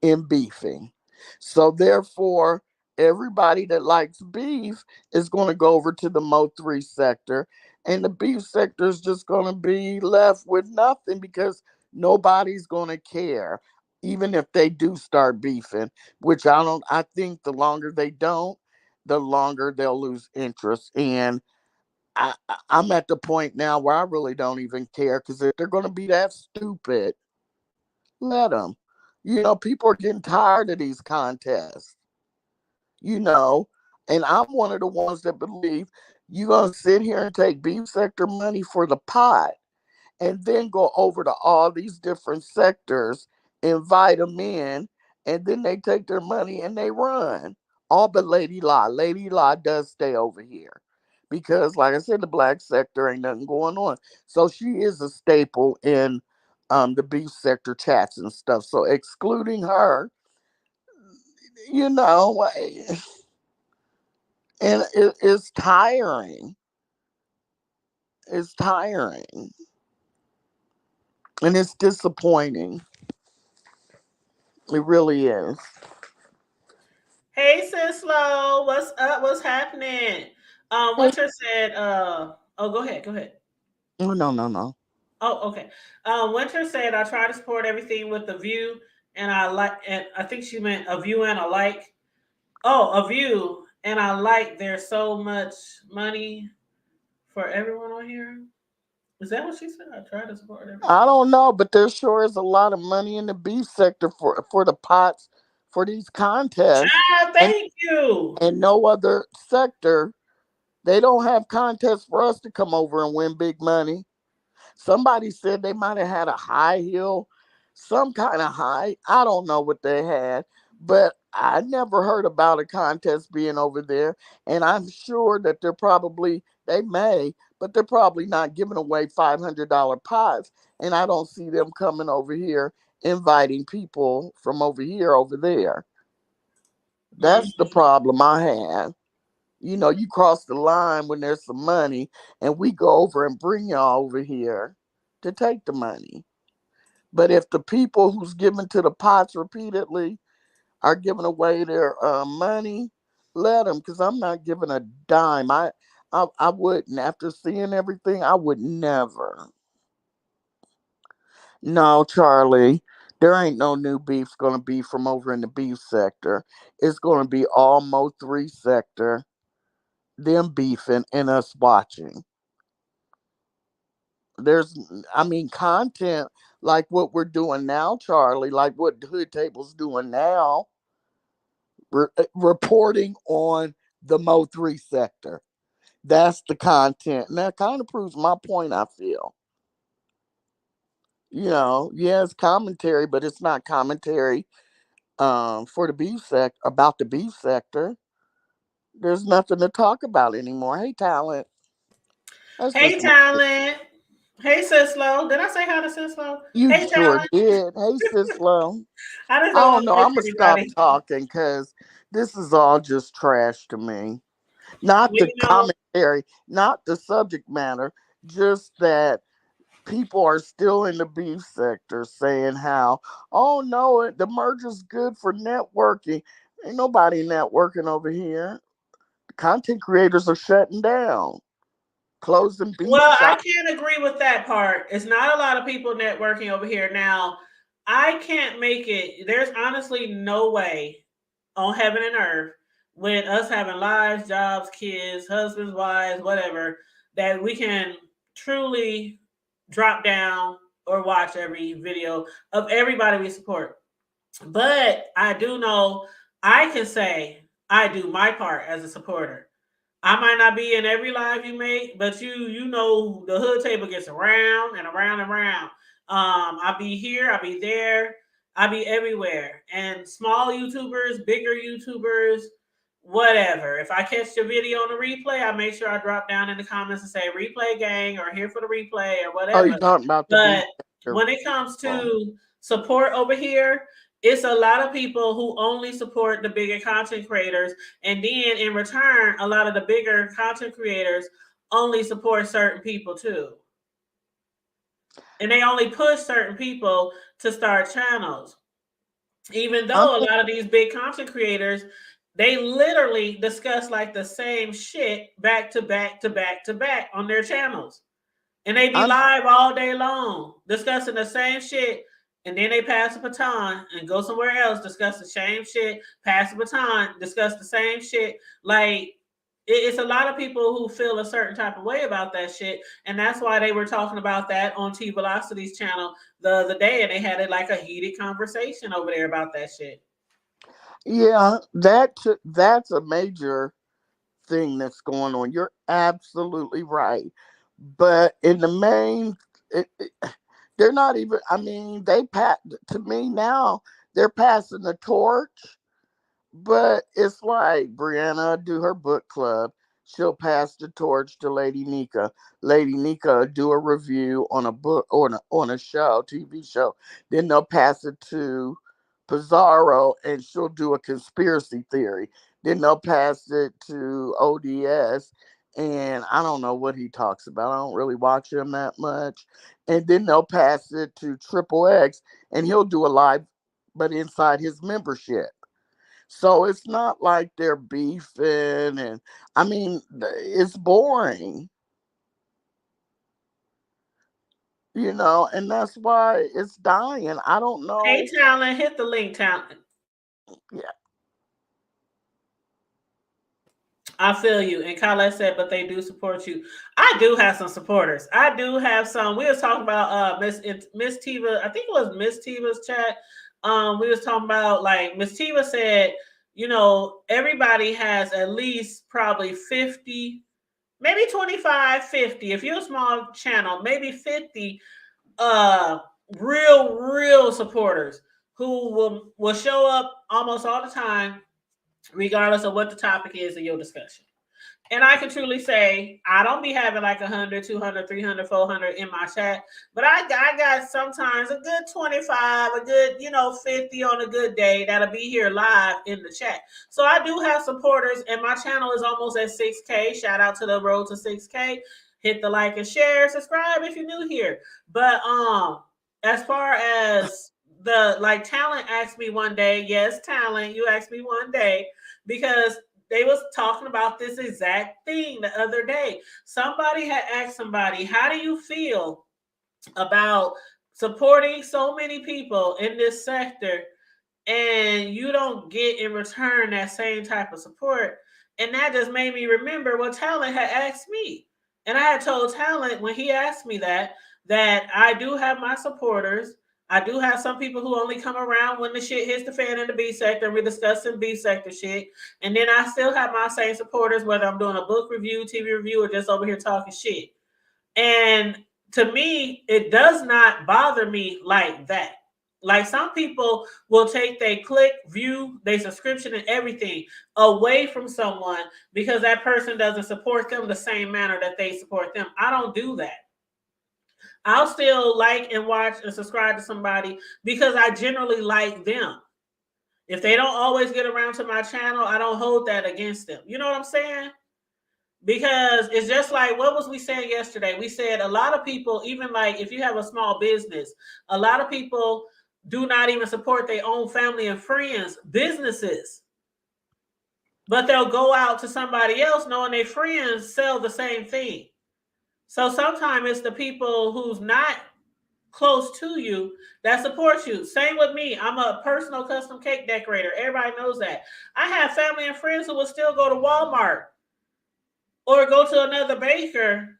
in beefing. So therefore, everybody that likes beef is going to go over to the Mo3 sector, and the beef sector is just going to be left with nothing because nobody's going to care. Even if they do start beefing, which I think the longer they don't, the longer they'll lose interest. And I'm at the point now where I really don't even care, because if they're going to be that stupid, let them. You know, people are getting tired of these contests, you know, and I'm one of the ones that believe you're going to sit here and take beef sector money for the pot and then go over to all these different sectors, invite them in, and then they take their money and they run. All but Lady La. Lady La does stay over here because, like I said, the black sector ain't nothing going on. So she is a staple in the beef sector chats and stuff. So excluding her, you know, and it's tiring. It's tiring. And it's disappointing. It really is. Hey, sis Lo, what's up? What's happening? Hey, Winter said, oh, go ahead, go ahead. oh, no, no, no. Oh, okay. Winter said, I try to support everything with a view, and I think she meant a view and a like. Oh, a view, and I like there's so much money for everyone on here. Is that what she said? I try to support I everything. don't know, but there sure is a lot of money in the beef sector for the pots for these contests, Child, and thank you. no other sector. They don't have contests for us to come over and win big money. Somebody said they might have had a high heel, some kind of high. I don't know what they had, but I never heard about a contest being over there. And I'm sure that they may, but they're probably not giving away $500 pots. And I don't see them coming over here inviting people from over here over there. That's the Mhm. problem I have. You cross the line when there's some money, and we go over and bring y'all over here to take the money. But if the people who's giving to the pots repeatedly are giving away their money, let them, because I'm not giving a dime. I wouldn't. After seeing everything, I would never. No, Charlie, there ain't no new beef's going to be from over in the beef sector. It's going to be all Mo 3 sector, them beefing and us watching. There's I mean content like what we're doing now, Charlie, like what Hood Table's doing now, reporting on the Mo 3 sector. That's the content, and that kind of proves my point. I feel, yeah, it's commentary, but it's not commentary for the beef sect about the beef sector. There's nothing to talk about anymore. Hey, talent, that's Hey, just my. talent. Hey, Sislo. Did I say hi to Sislo? You Hey, sure talent. did. Hey, Sislo. I just I don't don't want know. to miss I'm gonna stop everybody. talking because this is all just trash to me. Not Well, the you know, commentary, not the subject matter, just that people are still in the beef sector saying how, oh no, the merger's good for networking. Ain't nobody networking over here. Content creators are shutting down, closing beef well, I shops. can't agree with that part. It's not a lot of people networking over here now. I can't make it. There's honestly no way on heaven and earth with us having lives, jobs, kids, husbands, wives, whatever, that we can truly drop down or watch every video of everybody we support. But I do know I can say I do my part as a supporter. I might not be in every live you make, but you know the hood table gets around and around and around. I be here, I be there, I be everywhere. And small YouTubers, bigger YouTubers, whatever. If I catch the video on the replay, I make sure I drop down in the comments and say replay gang or here for the replay or Oh, whatever. you talking about the beef But sector? when it comes to support over here, it's a lot of people who only support the bigger content creators, and then in return, a lot of the bigger content creators only support certain people too. And they only push certain people to start channels. Even I'm though a lot of these big content creators, they literally discuss like the same shit back to back to back to back on their channels. And they be I'm live all day long discussing the same shit. And then they pass the baton and go somewhere else, discuss the same shit, pass the baton, discuss the same shit. Like, it's a lot of people who feel a certain type of way about that shit. And that's why they were talking about that on T Velocity's channel the other day. And they had it like a heated conversation over there about that shit. yeah, that's a major thing that's going on. You're absolutely right. But in the main, it, they're not even. I mean, to me now. They're passing the torch, but it's like Brianna do her book club. She'll pass the torch to Lady Nika. Lady Nika do a review on a book or on a show, TV show. Then they'll pass it to Pizarro, and she'll do a conspiracy theory. Then they'll pass it to ODS, and I don't know what he talks about. I don't really watch him that much. And then they'll pass it to Triple X, and he'll do a live, but inside his membership. So it's not like they're beefing, and I mean, it's boring, and that's why it's dying. I don't Hey, know. talent, hit the link, talent. Yeah. I feel you. And Colette said, but they do support you. I do have some supporters. I do have some. We was talking about Miss Tiva. I think it was Miss Tiva's chat. We was talking about, like, Miss Tiva said, everybody has at least probably 50, maybe 25, 50. If you're a small channel, maybe 50 uh real supporters who will show up almost all the time, regardless of what the topic is in your discussion. And I can truly say I don't be having like 100, 200, 300, 400 in my chat, but I got sometimes a good 25, a good 50 on a good day that'll be here live in the chat. So I do have supporters, and my channel is almost at 6K. Shout out to the road to 6K. Hit the like and share, subscribe if you're new here. But as far as the, like, talent asked me one day, yes, talent, you asked me one day, because they was talking about this exact thing the other day. Somebody had asked somebody, how do you feel about supporting so many people in this sector and you don't get in return that same type of support? And that just made me remember what Talent had asked me. And I had told Talent when he asked me that I do have my supporters. I do have some people who only come around when the shit hits the fan in the B sector and we're discussing B sector shit. And then I still have my same supporters, whether I'm doing a book review, TV review, or just over here talking shit. And to me, it does not bother me like that. Like, some people will take their click, view, their subscription, and everything away from someone because that person doesn't support them the same manner that they support them. I don't do that. I'll still like and watch and subscribe to somebody because I generally like them. If they don't always get around to my channel, I don't hold that against them. You know what I'm saying? Because it's just like, what was we saying yesterday? We said a lot of people, even like if you have a small business, a lot of people do not even support their own family and friends' businesses. But they'll go out to somebody else knowing their friends sell the same thing. So sometimes it's the people who's not close to you that support you. Same with me. I'm a personal custom cake decorator. Everybody knows that. I have family and friends who will still go to Walmart or go to another baker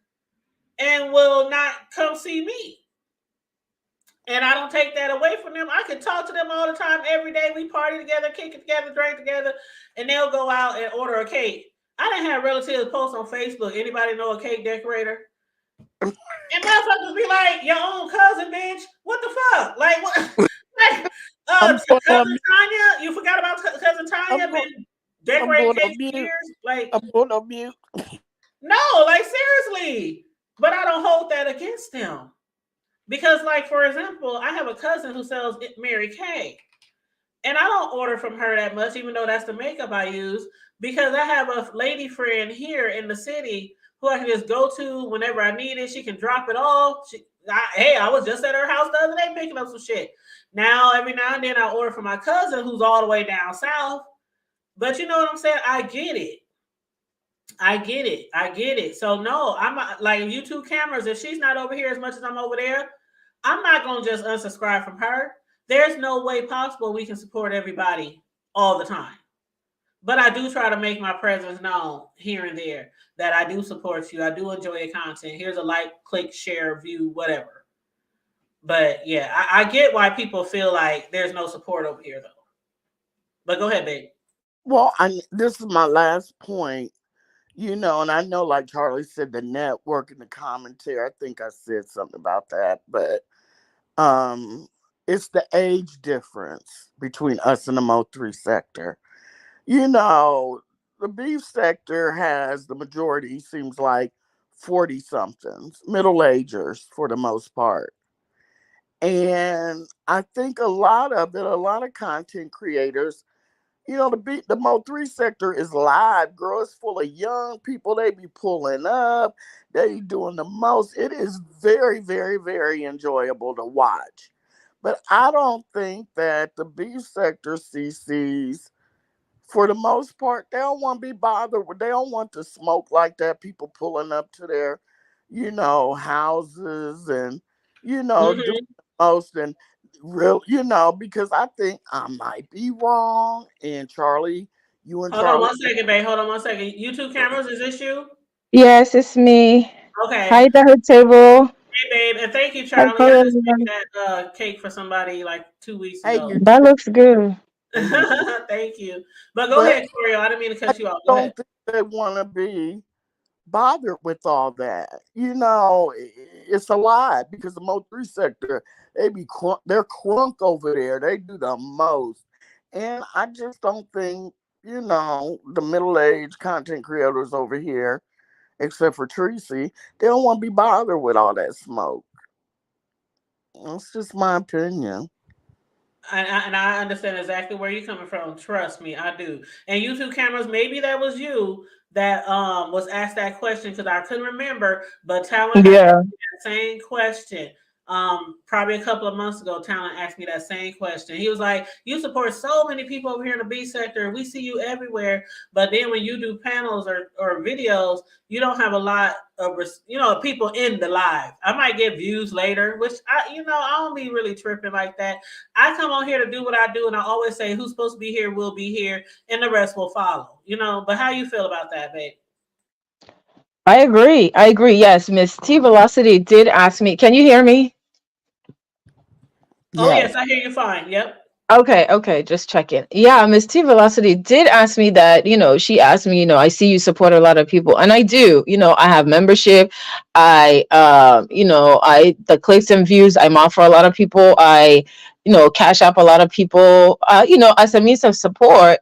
and will not come see me. And I don't take that away from them. I can talk to them all the time, every day. We party together, kick it together, drink together, and they'll go out and order a cake. I didn't have relatives post on Facebook, anybody know a cake decorator? And motherfuckers be like, your own cousin, bitch. What the fuck? Like, what? Like, I'm going cousin on. Tanya, you forgot about cousin Tanya? I'm going. Been I'm decorating going on cakes for mute. years? Like, I'm going on mute. no, like, seriously. But I don't hold that against them. Because, like, for example, I have a cousin who sells Mary Kay. And I don't order from her that much, even though that's the makeup I use, because I have a lady friend here in the city who I can just go to whenever I need it. She can drop it off. I was just at her house the other day picking up some shit. Now, every now and then I order from my cousin who's all the way down south. But you know what I'm saying? I get it. I get it. I get it. So no, I'm not, like, YouTube cameras. If she's not over here as much as I'm over there, I'm not gonna just unsubscribe from her. There's no way possible we can support everybody all the time. But I do try to make my presence known here and there that I do support you. I do enjoy your content. Here's a like, click, share, view, whatever. But yeah, I get why people feel like there's no support over here though. But go ahead, babe. Well, this is my last point. And I know, like Charlie said, the network and the commentary. I think I said something about that, but it's the age difference between us and the Mo3 sector. The beef sector has the majority, seems like 40 somethings, middle agers for the most part. And I think a lot of content creators, the Mo3 sector is live, girl. It's full of young people. They be pulling up. They doing the most. It is very, very, very enjoyable to watch. But I don't think that the beef sector CCs for the most part, they don't want to be bothered with. They don't want to smoke like that. People pulling up to their, houses and doing Hmm. the most and real, because I think I might be wrong. And Charlie, you and Hold on Charlie, one second, babe. Hold on one second. YouTube cameras, is this you? Yes, it's me. Okay. Hi, the hood table. Hey, babe, and thank you, Hi, Charlie. I hello, just everyone. made that cake for somebody like 2 weeks hey, ago. you, That looks good. hey, you, Thank you. But go but ahead, Corio. I didn't mean to I cut you off. Go ahead. don't think they want to be bothered with all that. It's a lot because the Mo3 sector, they're crunk over there. They do the most. And I just don't think, the middle-aged content creators over here, except for Treecey, they don't want to be bothered with all that smoke. That's just my opinion. And I understand exactly where you're coming from. Trust me, I do. And YouTube cameras, maybe that was you that was asked that question because I couldn't remember, but Talon had asked Yeah. me that same question. Probably a couple of months ago, Talon asked me that same question. He was like, "You support so many people over here in the B sector. We see you everywhere, but then when you do panels or videos, you don't have a lot of people in the live. I might get views later, which I don't be really tripping like that. I come on here to do what I do, and I always say who's supposed to be here will be here, and the rest will follow. But how you feel about that, babe? I agree. I agree. Yes, Miss T Velocity did ask me. Can you hear me? Oh Yes. yes, I hear you fine. Yep. Okay, okay, just checking. Yeah, Miss T Velocity did ask me that, she asked me, I see you support a lot of people. And I do, I have membership. The clicks and views, I'm offer a lot of people. I, cash up a lot of people, as a means of support.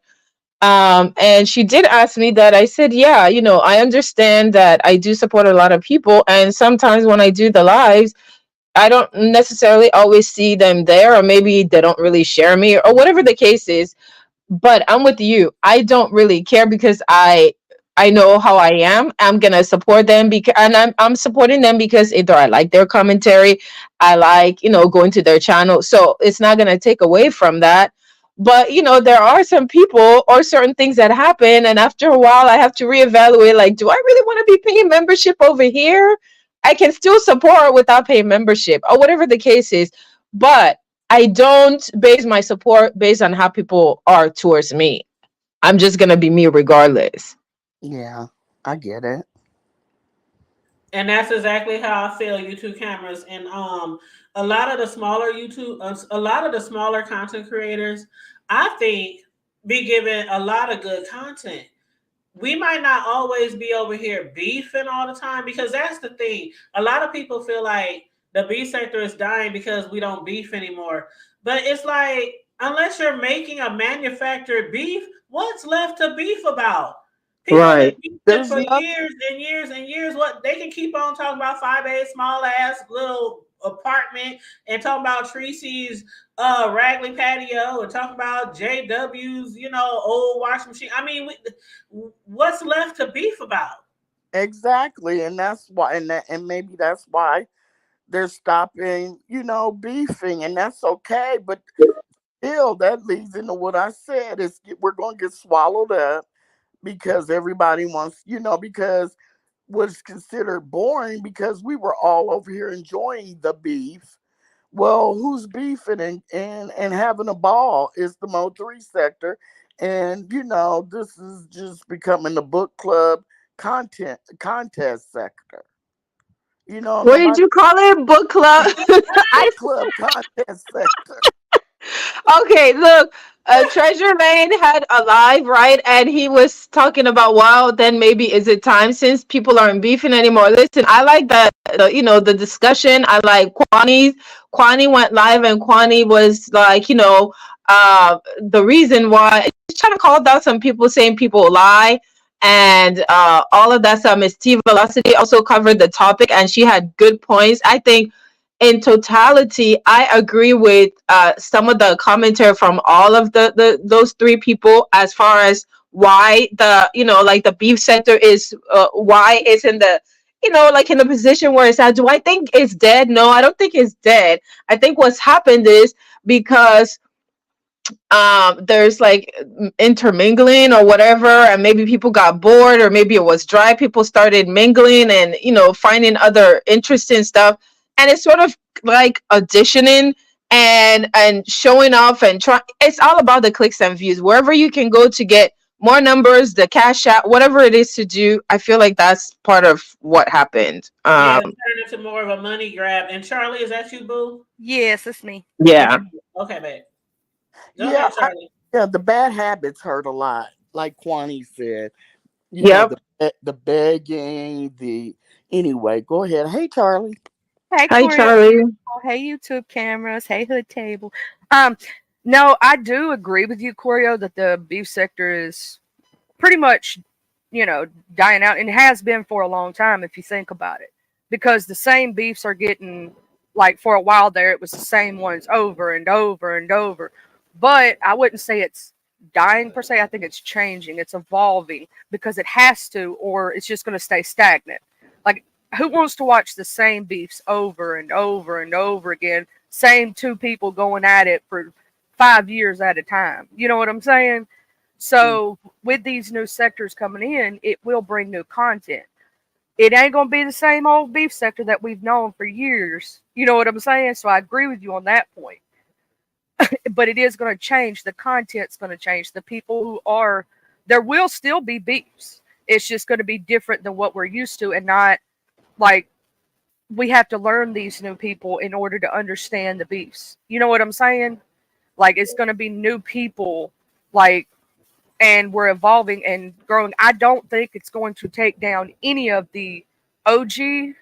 And she did ask me that. I said, yeah, I understand that I do support a lot of people. And sometimes when I do the lives, I don't necessarily always see them there, or maybe they don't really share me, or whatever the case is. But I'm with you. I don't really care because I know how I am. I'm gonna support them because, and I'm supporting them because either I like their commentary, I like going to their channel. So it's not gonna take away from that. But there are some people or certain things that happen, and after a while, I have to reevaluate. Like, do I really want to be paying membership over here? I can still support without paying membership, or whatever the case is. But I don't base my support based on how people are towards me. I'm just gonna be me regardless. Yeah, I get it. And that's exactly how I feel. YouTube cameras and a lot of the smaller a lot of the smaller content creators, I think, be given a lot of good content. We might not always be over here beefing all the time because that's the thing. A lot of people feel like the beef sector is dying because we don't beef anymore. But it's like, unless you're making a manufactured beef, what's left to beef about? People been Right. beefing There's for nothing. years and years and years. What they can keep on talking about 5A small ass little apartment and talking about Treecey's Ragley patio and talking about JW's, old washing machine. I mean, what's left to beef about? Exactly, and that's why, and maybe that's why they're stopping, beefing, and that's okay. But still, that leads into what I said: we're going to get swallowed up because everybody wants, because what's considered boring because we were all over here enjoying the beef. Well, who's beefing and having a ball is the Mo3 sector. And, this is just becoming the book club contest sector. What did Nobody you call it? Book club? I book club contest sector. Okay, look, Treasure Lane had a live, right? And he was talking about, wow, then maybe is it time since people aren't beefing anymore? Listen, I like that, the discussion. I like Kwani's. Kwani went live, and Kwani was like, the reason why, just trying to call out some people saying people lie. And all of that stuff. Miss T Velocity also covered the topic, and she had good points. I think in totality, I agree with some of the commentary from all of the those three people as far as why the like the beef sector is why it's in the like in the position where it's at. Do I think it's dead? No, I don't think it's dead. I think what's happened is because there's like intermingling or whatever, and maybe people got bored, or maybe it was dry, people started mingling and finding other interesting stuff, and it's sort of like auditioning and showing off and try. It's all about the clicks and views. Wherever you can go to get more numbers, the cash out, whatever it is to do, I feel like that's part of what happened. Yeah, it's turned into more of a money grab. And Charlie, is that you, boo? Yes, it's me. Yeah. Okay, babe. Go Yeah, ahead, Charlie. the bad habits hurt a lot. Like Kwani said, Yep. the begging, anyway. Go ahead. Hey, Charlie. Hey, Hi, Corey. Charlie. Hey, YouTube cameras. Hey, hood table. Um, no, I do agree with you, Corio, that the beef sector is pretty much, dying out, and has been for a long time if you think about it, because the same beefs are getting, like, for a while there, it was the same ones over and over and over. But I wouldn't say it's dying per se. I think it's changing. It's evolving because it has to, or it's just going to stay stagnant. Like, who wants to watch the same beefs over and over and over again? Same two people going at it for 5 years at a time. You know what I'm saying? So with these new sectors coming in, it will bring new content. It ain't gonna be the same old beef sector that we've known for years. You know what I'm saying? So I agree with you on that point. But it is gonna change. The content's gonna change. The people who are there will still be beefs. It's just gonna be different than what we're used to, and not like we have to learn these new people in order to understand the beefs. You know what I'm saying? Like, it's gonna be new people, like, and we're evolving and growing. I don't think it's going to take down any of the OG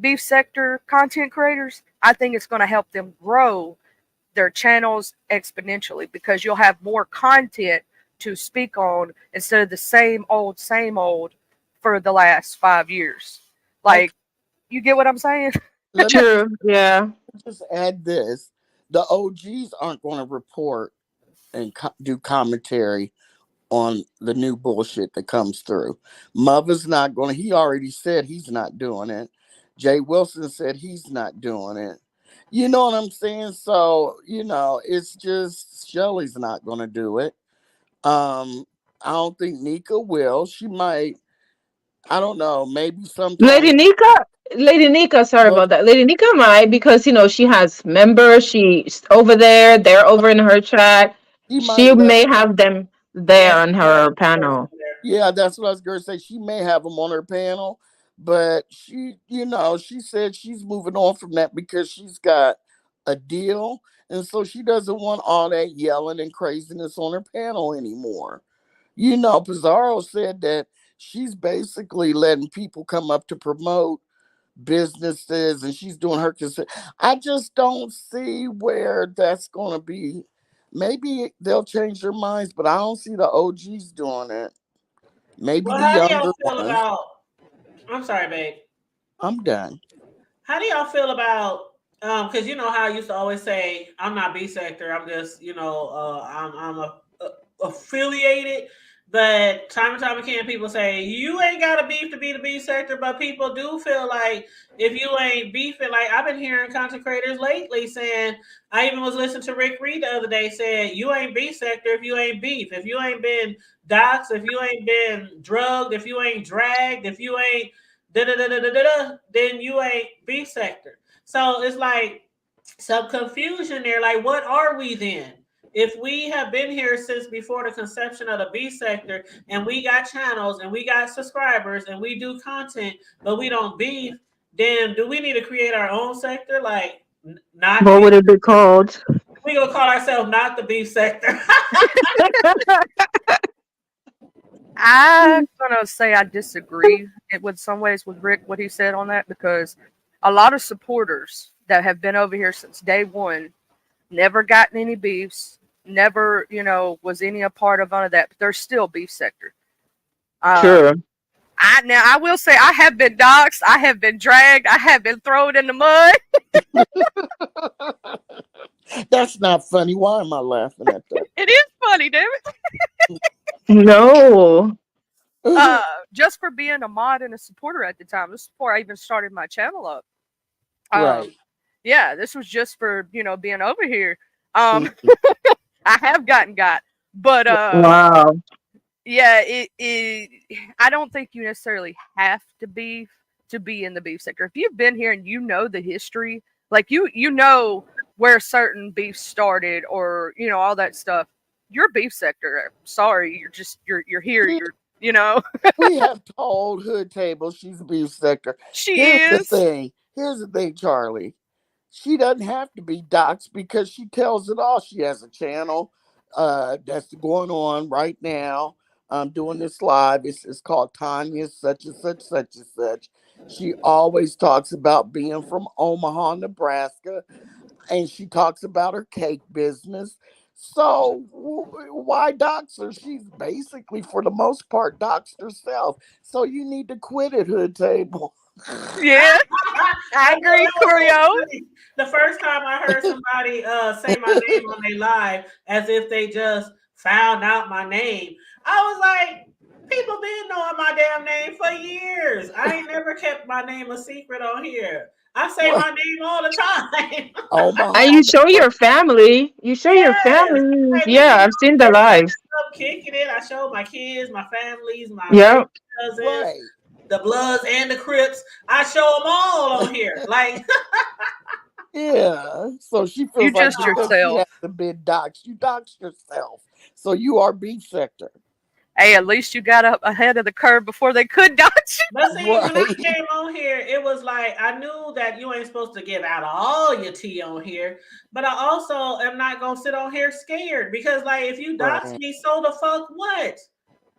beef sector content creators. I think it's going to help them grow their channels exponentially, because you'll have more content to speak on instead of the same old for the last 5 years. Like, you get what I'm saying? Let me True. Yeah. just add this: the OGs aren't going to report and do commentary on the new bullshit that comes through. Mother's not going to. He already said he's not doing it. Jay Wilson said he's not doing it. You know what I'm saying? So, it's just Shelly's not going to do it. I don't think Nika will. She might. I don't know. Maybe sometime. Lady Nika, sorry Well, about that. Lady Nika might, because she has members. She's over there. They're over in her chat. she She might let. may have them Yeah, there on her panel. Yeah, that's what I was going to say. She may have them on her panel, but she said she's moving on from that because she's got a deal, and so she doesn't want all that yelling and craziness on her panel anymore. Pizarro said that she's basically letting people come up to promote businesses, and she's doing her consent. I just don't see where that's going to be. Maybe they'll change their minds, but I don't see the OGs doing it. Maybe Well, the how do y'all younger feel ones. about? I'm sorry, babe. I'm done. How do y'all feel about? Because you know how I used to always say, I'm not B sector. I'm just, affiliated. But time and time again, people say you ain't got a beef to be the B sector. But people do feel like if you ain't beefing, like I've been hearing content creators lately saying. I even was listening to Rick Reed the other day saying you ain't B sector if you ain't beef, if you ain't been doxxed, if you ain't been drugged, if you ain't dragged, if you ain't then you ain't B sector. So it's like some confusion there. Like, what are we then? If we have been here since before the conception of the B sector, and we got channels and we got subscribers and we do content, but we don't beef, then do we need to create our own sector? Like, not What beef. would it be called? We gonna call ourselves not the beef sector. I'm gonna say I disagree with some ways with Rick what he said on that, because a lot of supporters that have been over here since day one never gotten any beefs, never was any a part of none of that, but they're still beef sector. True. I will say I have been doxxed, I have been dragged, I have been thrown in the mud. That's not funny. Why am I laughing at It is funny, damn it. No. that? Just for being a mod and a supporter at the time. This is before I even started my channel up. Right. Yeah, this was just for being over here. Mhm. I have got, but Wow. yeah, it I don't think you necessarily have to be in the beef sector. If you've been here and you know the history, like you know where certain beef started, or you know all that stuff, you're beef sector. Sorry, you're here. Yeah, You know we have told Hood Table she's a beef sector. she Here's the is. thing. Here's the thing, Charlie. She doesn't have to be doxxed because she tells it all. She has a channel that's going on right now. I'm doing this live. It's called Tanya such and such such and such. She always talks about being from Omaha, Nebraska, and she talks about her cake business. So why dox her? She's basically, for the most part, doxed herself. So you need to quit it, Hood Table. Yeah, I I know agree, that was so Corio. funny. The first time I heard somebody say my name on their live as if they just found out my name, I was like, people been knowing my damn name for years. I ain't never kept my name a secret on here. I say Well, my name all the time. And Omaha, you show your family. You show your Yes. family. Hey, we Yeah, be I've on seen the here lives. up kicking it. I show my kids, my families, my Yeah. baby cousins, right. the Bloods and the Crips. I show them all on here. Like, Yeah. So she You feels like just because she yourself. hasn't been doxxed, you doxed yourself. So you are beef sector. Hey, at least you got up ahead of the curve before they could dodge but see, when I Right. came on here, it was like I knew that you ain't supposed to give out all your tea on here, but I also am not gonna sit on here scared because, like, if you dox Right. me, so the fuck what?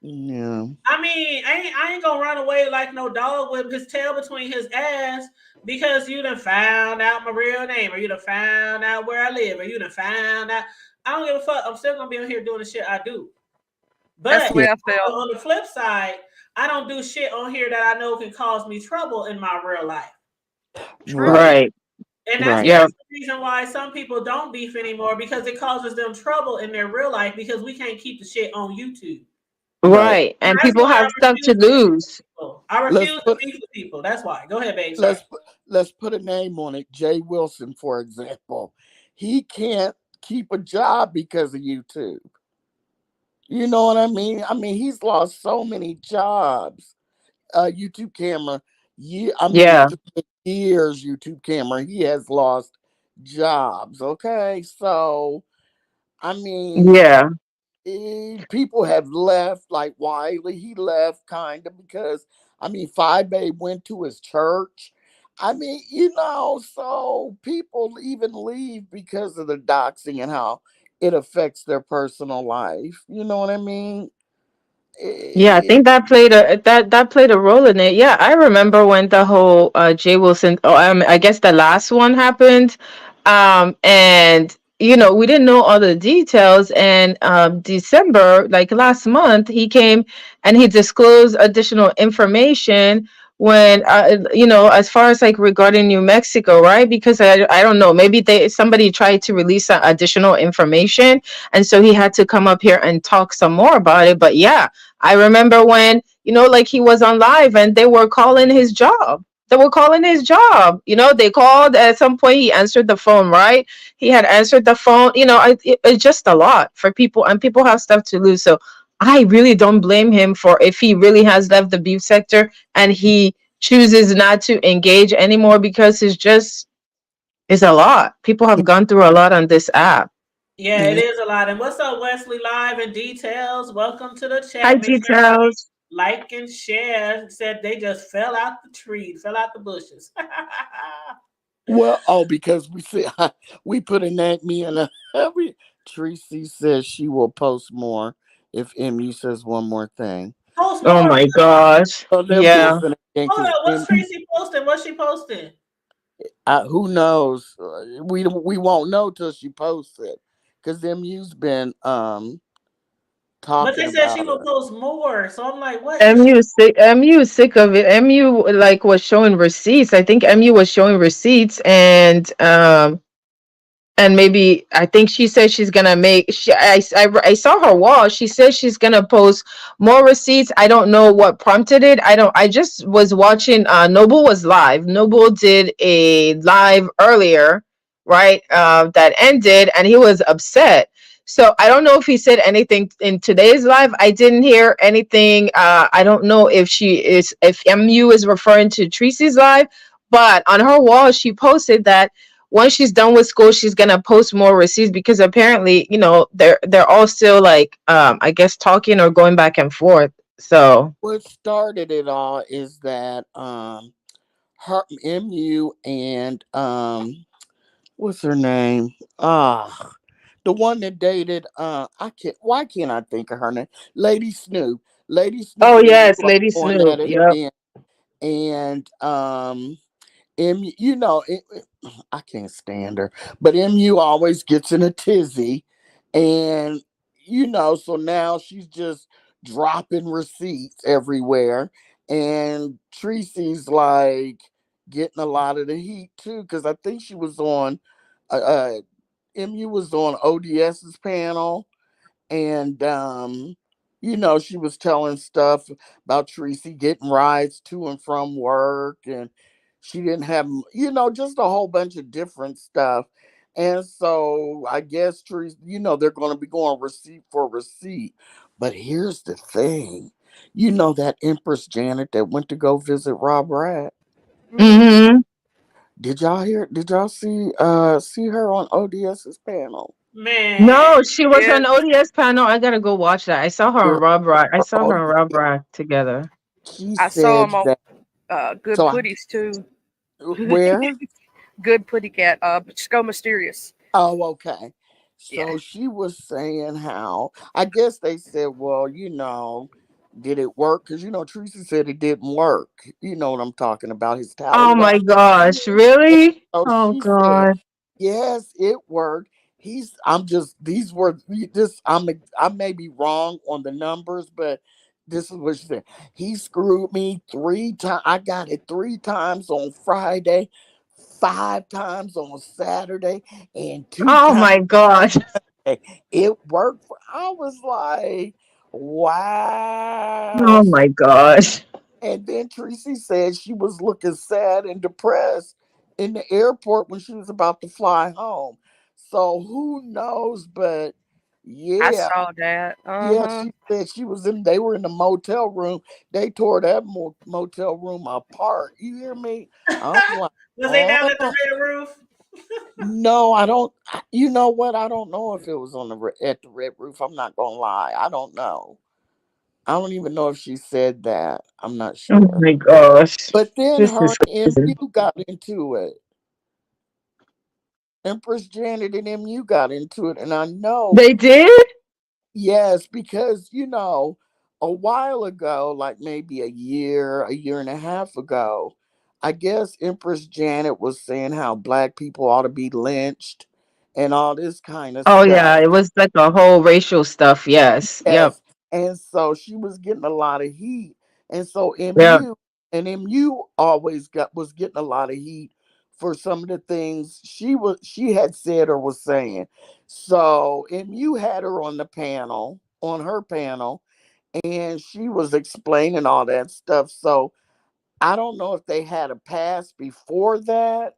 Yeah. I mean, I ain't gonna run away like no dog with his tail between his ass because you done found out my real name, or you done found out where I live, or you done found out. I don't give a fuck. I'm still gonna be on here doing the shit I do. That's the But Yeah. way I felt. on the flip side, I don't do shit on here that I know can cause me trouble in my real life. Right. Right. And Right. Yeah. that's the reason why some people don't beef anymore, because it causes them trouble in their real life because we can't keep the shit on YouTube. Right. Right. So And that's people why I have stuff to refuse to beef with lose. people. I Let's refuse to put beef with people. That's why. Go ahead, babe. Sorry. let's put let's put a name on it. Jay Wilson, for example. He can't keep a job because of YouTube. You know what I mean? I mean, he's lost so many jobs. YouTube camera. I mean, Yeah. 3 years YouTube camera. He has lost jobs. Okay, so I mean, Yeah. people have left. Like Wiley, he left kind of because I mean, Five Bay went to his church. I mean, so people even leave because of the doxing and how it affects their personal life. You know what I mean? Yeah, I Eh, think that played a role in it. Yeah, I remember when the whole Jay Wilson, I guess the last one happened, and we didn't know all the details. And December, like last month, he came and he disclosed additional information when as far as like regarding New Mexico, right? Because I don't know, maybe somebody tried to release additional information, and so he had to come up here and talk some more about it. But yeah. I remember when, like he was on live and they were calling his job. They were calling his job. They called at some point. He answered the phone, right? He had answered the phone. It's just a lot for people, and people have stuff to lose. So I really don't blame him for if he really has left the beef sector and he chooses not to engage anymore because it's a lot. People have gone through a lot on this app. Yeah, it yeah. is a lot. And what's up, Wesley Live and Details? Welcome to the Hi, chat. Make sure everybody details. like and share. Said they just fell out the tree, fell out the bushes. Well, because we see we put a name me and every Treecey says she will post more if MU says one more thing. Post Oh more. my gosh. So they're Yeah. boofing again Hold because up. What's Tracy posting? What's she posting? who knows? We won't know till she posts it because MU's been But talking they said she about will her. post more. So I'm like, what is she? MU is sick of it. MU like was showing receipts. I think MU was showing receipts, and maybe I think she said she's gonna make. I saw her wall. She said she's gonna post more receipts. I don't know what prompted it. I just was watching. Noble was live. Noble did a live earlier, right? That ended, and he was upset. So I don't know if he said anything in today's live. I didn't hear anything. I don't know if MU is referring to Treecey's live, but on her wall she posted that once she's done with school, she's gonna post more receipts because apparently, they're all still like I guess talking or going back and forth. So What started it all is that her MU and what's her name? The one that dated I can't why can't I think of her name? Lady Snoop. Lady Snoop oh and MU yes, are Lady on that Snoop. Yep. event, and MU, I can't stand her, but MU always gets in a tizzy, and so now she's just dropping receipts everywhere, and Treecey's like getting a lot of the heat too, because I think she was on, MU was on ODS's panel, and she was telling stuff about Treecey getting rides to and from work, and she didn't have, just a whole bunch of different stuff. And so I guess Treecey, they're going to be going receipt for receipt. But here's the thing, that Empress Janet that went to go visit Rob Rat. Mm-hmm. Mm-hmm. Did y'all see her on ODS's panel? Man, No, she was yes. on ODS panel. I gotta go watch that. I saw her and Girl, Rob Rock. I saw her and Rob ODS. Rock together. She I saw said him on that. Good So I, Putties too. where? Good Putty Cat. Go Mysterious. Oh, okay. Yeah. So she was saying how, I guess they said, well, did it work? Because, Teresa said it didn't work. You know what I'm talking about, his Oh my tallywhack. gosh, And really? so Oh she said, god. yes, it worked. I'm just, these were, this, I may be wrong on the numbers, but this is what she said. He screwed me 3 times. I got it 3 times on Friday, 5 times on Saturday, and two Oh times. my gosh. It worked. I was like, wow. Oh my gosh. And then Treecey said she was looking sad and depressed in the airport when she was about to fly home. So who knows? But I yeah, saw that. yeah, Uh-huh. she said they were in the motel room. They tore that motel room apart. You hear me? I'm like, Was they oh, down at the Red Roof? no, I don't. You know what? I don't know if it was on at the Red Roof. I'm not gonna lie. I don't know. I don't even know if she said that. I'm not Oh sure. my gosh. But then This her is and MU got into it. Empress Janet and MU got into it, and I know, they did? yes, because a while ago, like maybe a year and a half ago, I guess Empress Janet was saying how black people ought to be lynched and all this kind of Oh yeah, stuff. it was like a whole racial stuff. Yes. Yep. Yes. And so she was getting a lot of heat. And so Yeah. MU always was getting a lot of heat for some of the things she had said or was saying. So MU had her on her panel, and she was explaining all that stuff. So I don't know if they had a past before that.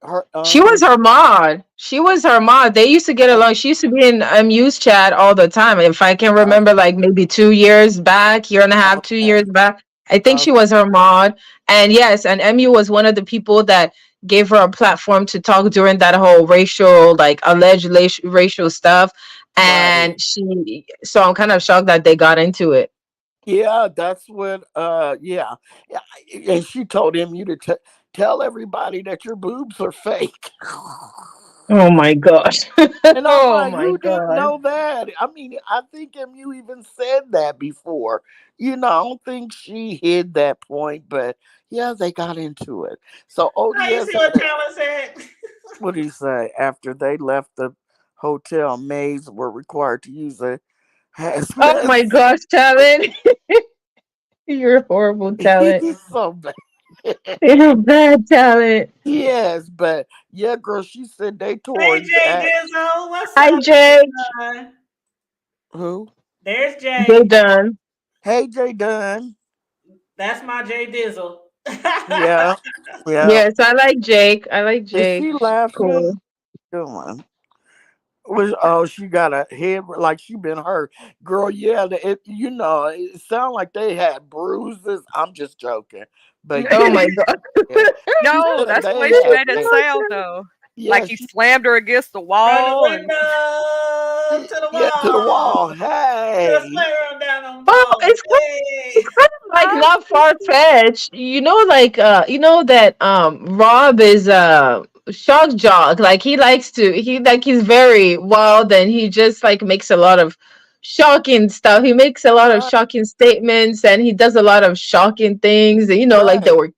Her She was this her mod. She was her mod. They used to get along. She used to be in Muse chat all the time. If I can remember, like maybe 2 years back, year and a half, two okay. years back. I think she Okay. was her mod. And yes, and MU was one of the people that gave her a platform to talk during that whole racial, like alleged racial stuff. Right. And so I'm kind of shocked that they got into it. Yeah, that's what. Yeah, yeah. And she told him you to tell everybody that your boobs are fake. Oh my gosh. And I'm Oh like, my who didn't god. know that? I mean, I think you even said that before. I don't think she hid that point, but yeah, they got into it. So How you ODS, see what Talon said? what did he say? After they left the hotel, maids were required to use a Oh hazmat. my gosh, talent. You're a horrible talent. He's so bad. You're a bad talent. Yes, but yeah, girl, she said they tore Hey Jay that. Dizzo, what's Hi, up, Jay? Jake. Who? There's They Jay. done. Hey, J Dunn. That's my Jay Dizzle. Yeah, yeah. Yes, I like Jake. I like Is Jake. she She's laughing? cool. Come on. Oh, she got a head like she been hurt. Girl, yeah, it sound like they had bruises. I'm just joking. But Oh yeah, my god. yeah. She No, said that's the they way she had made it been, sound though. Like yeah, he slammed her against the From the wall and window to the yeah, to the wall. wall. Just Hey. lay her down on the Well, floor. it's Hey. kind of like oh, not far fetched. Like that Rob is shock jock. Like he's very wild and he just like makes a lot of shocking stuff. He makes a lot of Right, shocking statements and he does a lot of shocking things. Like right. they were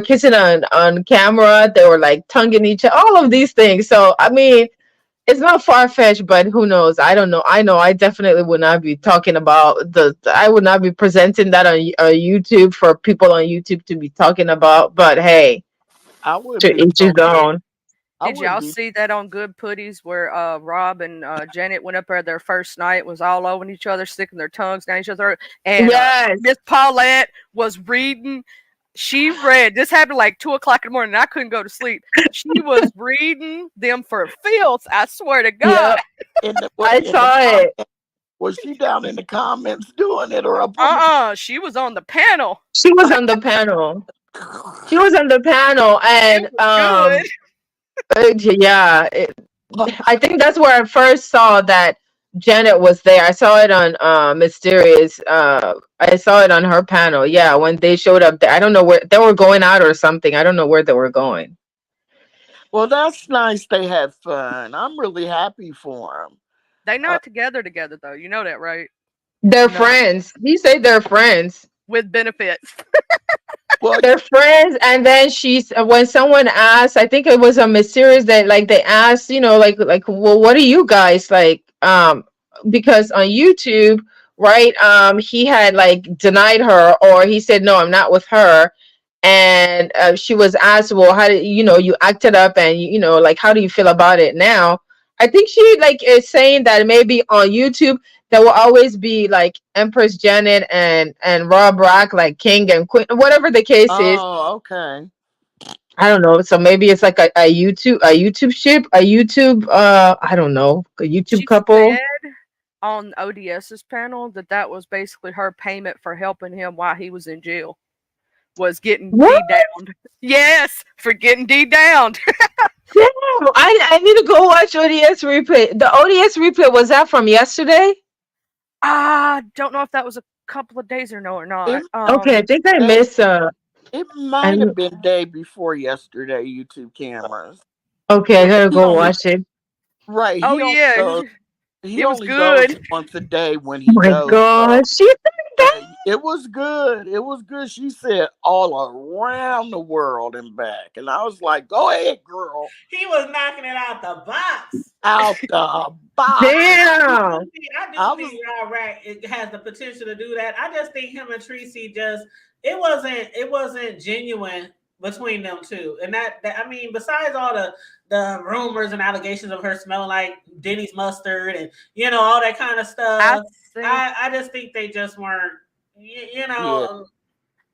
kissing on camera, they were like tonguing each other, all of these things. So I mean it's not far fetched, but who knows? I don't know. I know I definitely would not be talking about I would not be presenting that on YouTube for people on YouTube to be talking about. But hey, I wouldn't to be each his talking. did own. I did wouldn't y'all be. see that on Good Putties where Rob and Janet went up there their first night, was all over each other, sticking their tongues down each other, and Yes. Miss Paulette was reading. She read. This happened like 2 o'clock in the morning. And I couldn't go to sleep. She was reading them for filth. I swear to God. Yep. I In the saw it. comment, was she down in the comments doing it or up on the? She was on the panel. She was on the panel. She was on the panel, It and was good. yeah, I think that's where I first saw that Janet was there. I saw it on Mysterious. I saw it on her panel. Yeah, when they showed up there. I don't know where they were going out or something. I don't know where they were going. Well, that's nice. They had fun. I'm really happy for them. They Uh, not together though. You know that, right? They're no, friends. He said they're friends. With benefits. well, They're friends, and then she's when someone asked, I think it was a Mysterious that like they asked, well, what are you guys like? Because on YouTube, right? He had like denied her, or he said, no, I'm not with her. And she was asked, well, how did you acted up, and like, how do you feel about it now? I think she like is saying that maybe on YouTube there will always be like Empress Janet and Rob Rock, like king and queen, whatever the case is. oh, okay. I don't know. So maybe it's like a YouTube ship, a YouTube I don't know, a YouTube She couple. said on ODS's panel that was basically her payment for helping him while he was in jail. Was getting What? D downed. Yes, for getting D downed. Damn, I need to go watch ODS replay. The ODS replay, was that from yesterday? I don't know if that was a couple of days or no or It not. Okay, I think I day, missed it I might have been day before yesterday. YouTube cameras. okay, I But gotta he go only watch it. right. Oh yeah, He it was only goes good. once a day when Oh he my goes. So gosh, she did that. it was good. It was good. She said all around the world and back, and I was like, "Go ahead, girl, He was knocking it out the box. out the box." Damn. I I do was think Rob Rack it has the potential to do that. I just think him and Treecey just it wasn't genuine between them two. And that I mean, besides all the rumors and allegations of her smelling like Denny's mustard and all that kind of I stuff, think I just think they just weren't yeah,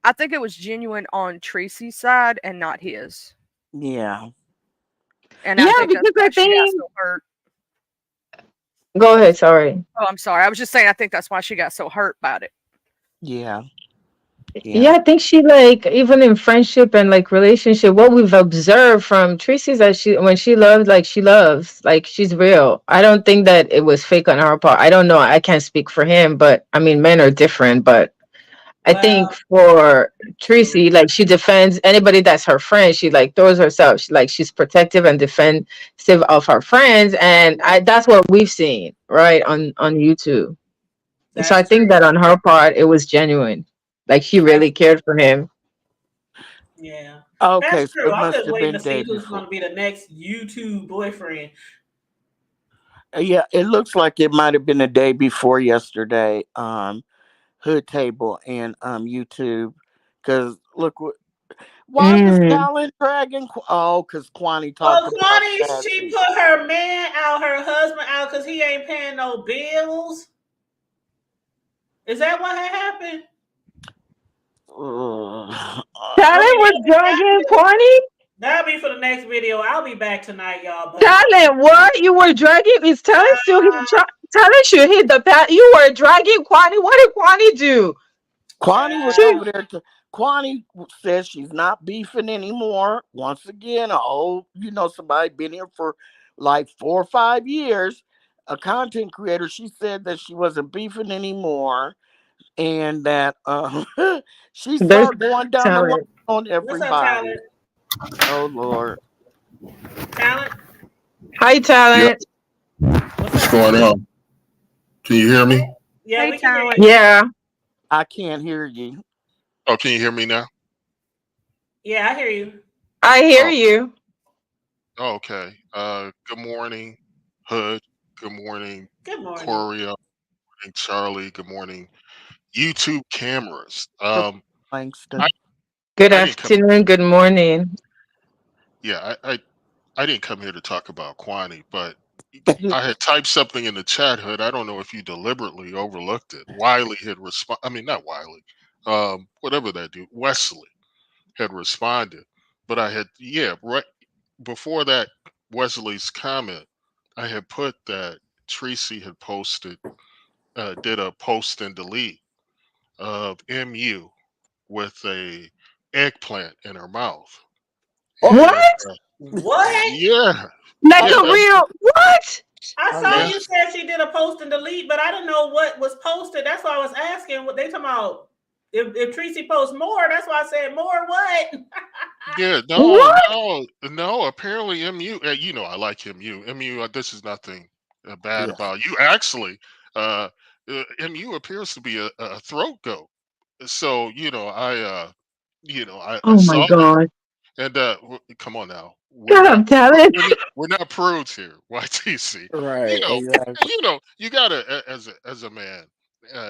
I think it was genuine on Treecey's side and not his. yeah. And I Yeah, think that's because why I she got think. so hurt. Go ahead. Sorry. Oh, I'm sorry. I was just saying I think that's why she got so hurt by it. Yeah, Yeah, yeah. I think she like even in friendship and like relationship, what we've observed from Tracy is that she when she loves, like she's real. I don't think that it was fake on her part. I don't know. I can't speak for him, but I mean, men are different. But I think well, for true. Tracy, like she defends anybody that's her friend. She like throws herself. She's protective and defensive of her friends, and that's what we've seen right on YouTube. So I That's think true. that on her part, it was genuine. Like she That's really cared for him. yeah. Okay, That's so true. it I'm must just have waiting been to day see who's before. going to be the next YouTube boyfriend. Yeah, it looks like it might have been the day before yesterday. Hood Table and YouTube, because look what. Why was Mm. Talon dragging? Oh, because Kwani talked Well, about Kwani, she Sassy. put her man out, her husband out, because he ain't paying no bills. Is that what had happened? Ugh. I Talon mean, was they got dragging this. Kwani? That'll be for the next video. I'll be back tonight, y'all. But Talent, what? You were dragging? Is Talent still here? uh, Talent should hit the pad. You were dragging Kwani. What did Kwani do? Kwani was She, over there. Kwani says she's not beefing anymore. Once again, somebody been here for like 4 or 5 years. A content creator. She said that she wasn't beefing anymore, and that she there's started going down the line Talent. on what's up, everybody. Talent? Oh Lord. Talent? Hi, Yeah, Talent. What's what's up, going Talent? on? Can you hear me? Yeah, Hey, we can hear Talent. you. Yeah, I can't hear you. Oh, can you hear me now? Yeah, I hear you. I hear Oh, you. okay. Good morning, Hood. Good morning, Good morning. Coria. Good morning, Charlie. Good morning, YouTube cameras. Good I Langston. Good I didn't come. afternoon. Good morning. Yeah, I didn't come here to talk about Kwani, but I had typed something in the chat, Hood. I don't know if you deliberately overlooked it. Wiley had responded. I mean, not Wiley. Whatever that dude, Wesley had responded, but I had right before that Wesley's comment, I had put that Treecey had posted, did a post and delete of MU with a eggplant in her mouth, Oh, and What? What? yeah, Like yeah, a Oh, that real what? I I saw yeah, love you said she did a post and delete, but I didn't know what was posted. That's why I was asking what they talking about. If Treecey posts more, that's why I said more. What? yeah. No, What? no, no. Apparently, MU. I like MU. MU. This is nothing bad yeah. about you. Actually, uh, MU appears to be a throat goat. So I Oh my saw that, God. and come on now, God, I'm Talent. we're not prudes here, YTC. You Right, know, exactly. you gotta as a man,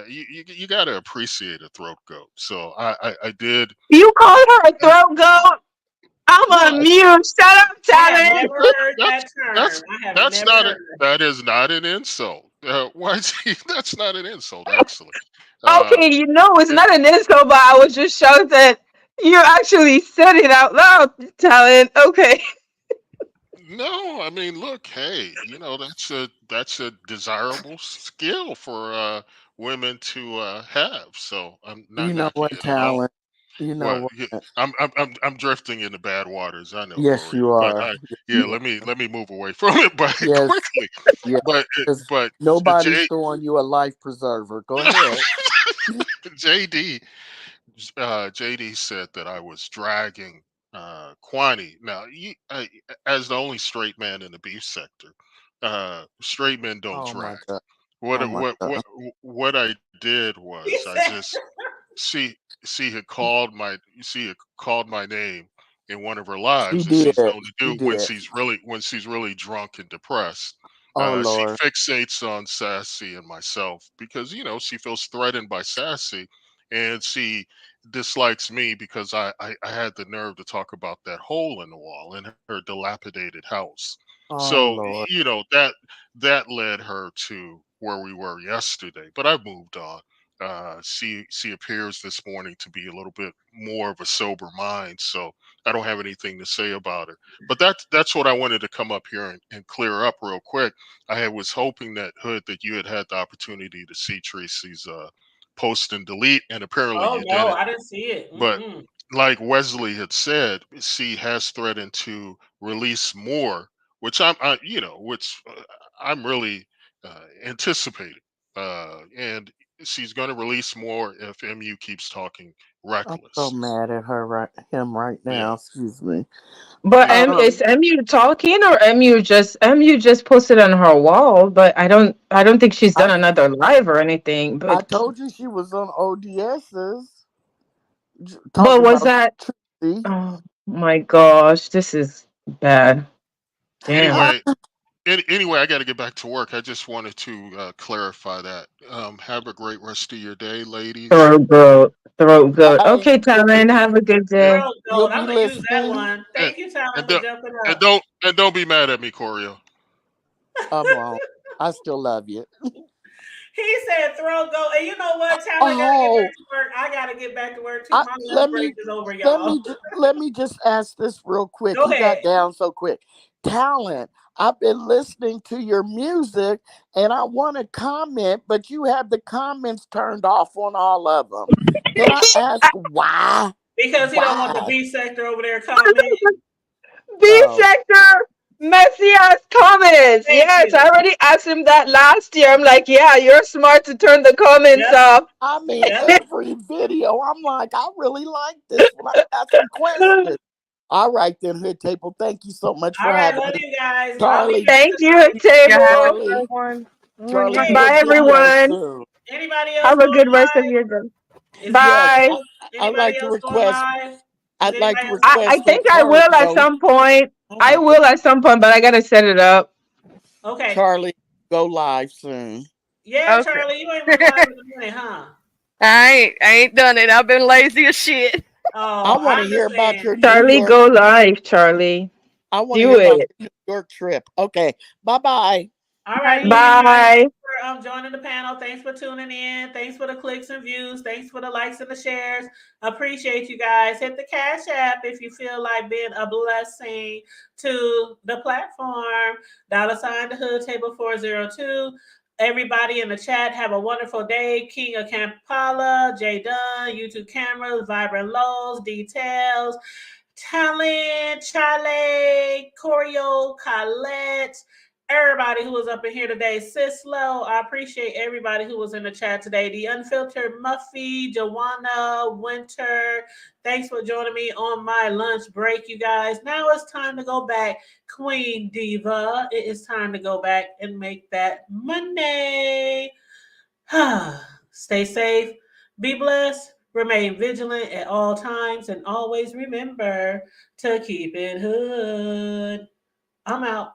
you gotta appreciate a throat goat. So I did. You called her a throat goat? I'm No, on mute. Shut up, I have Talent. never that, heard that's that term. that's I have that's never not heard it. that is not an insult. YT, that's not an insult actually. Uh, Okay, it's not an insult, but I was just shocked that you actually said it out loud, Talent. Okay. No, I mean, look, hey, that's a desirable skill for women to have. So I'm not You know knocking what, it at all. talent? You know What? what? Yeah, I'm drifting into bad waters. I know, Yes, Corey, you but are. Yes, yeah, you let me move away from it, but yes, quickly. yes. But Because but nobody's J, throwing you a life preserver. Go ahead. JD JD said that I was dragging Kwani. Now, as the only straight man in the beef sector, straight men don't Oh my drag. god. What Oh my what what god. what I did He was I said, just she had called my name in one of her She lives, as did. she's known to She do did. when she's really drunk and depressed. Oh She Lord. fixates on Sassy and myself because she feels threatened by Sassy, and she dislikes me because I had the nerve to talk about that hole in the wall in her dilapidated house. Oh So Lord. that led her to where we were yesterday. But I've moved on. She appears this morning to be a little bit more of a sober mind, so I don't have anything to say about it. But that's what I wanted to come up here and clear up real quick. Was hoping that Hood that you had the opportunity to see Treecey's post and delete, and apparently "Oh you no, didn't. I didn't see it." But Mm-mm. like Wesley had said, she has threatened to release more, which I'm really anticipating. And she's going to release more if MU keeps talking I'm so reckless. mad at him right Yeah, now. Excuse me. But yeah. is MU talking or MU just posted on her wall? But I don't think she's I done another live or anything. I But told you she was on ODS's but talking was about that? Trixie. Oh my gosh, this is bad. Damn. Anyway, anyway, I got to get back to work. I just wanted to clarify that. Have a great rest of your day, ladies. Throat goat. Throat goat. Hey, Okay, Talon, have a good And day. Throat you'll goat. be I'm gonna use that listening. one. and, Thank you, Tyler, and for don't jumping and up. don't be mad at me, Corio. I won't. I still love you. He said throw go. And you know what? Talent gotta get Oh, back to work. I gotta get back to work too. My lunch let break me is over, y'all. let me just ask this real quick. Go He got ahead. down so quick. Talent, I've been listening to your music and I want to comment, but you have the comments turned off on all of them. Can I ask why? Because he don't want the Why? B sector over there commenting. B Oh, sector, messy ass comments. Thank Yes, you. I already asked him that last year. I'm like, yeah, you're smart to turn the comments Yep. off. I mean, Yep. every video, I'm like, I really like this one. I got some questions. All right, then, Hood Table. Thank you so much All for right. having Love me. you guys. I'll be Charlie, back Thank you, tonight. You have a table. Charlie, good one. Charlie, Hey, do a Bye, video everyone. soon. anybody else Have a going good rest of live? your day. Is Yes, Bye. I'd anybody like to else going request. live? Is I'd like anybody to else going I request live? that think I Charlie will at go. some point. Oh I my God, will at some point, but I gotta set it up. Okay. Charlie, go live soon. Yeah, Okay. Charlie, you ain't went live in a minute, huh? I ain't done it. I've been lazy as shit. I Oh, want I to hear about understand. your New Charlie, York. go live, Charlie. I want to Do hear about it. your New York trip. Okay, bye bye. All right, love you Bye. guys. Bye. Thanks for joining the panel. Thanks for tuning in. Thanks for the clicks and views. Thanks for the likes and the shares. Appreciate you guys. Hit the Cash App if you feel like being a blessing to the platform. $ the hood table 402. Everybody in the chat, have a wonderful day. King of Kampala, J Dunn, YouTube cameras, Vibrant Lows, Details, Talent, Charlie, Choreo, Colette, everybody who was up in here today. Sislo, I appreciate everybody who was in the chat today. The Unfiltered Muffy, Joanna, Winter, thanks for joining me on my lunch break, you guys. Now it's time to go back. Queen Diva, it is time to go back and make that money. Stay safe, be blessed, remain vigilant at all times, and always remember to keep it hood. I'm out.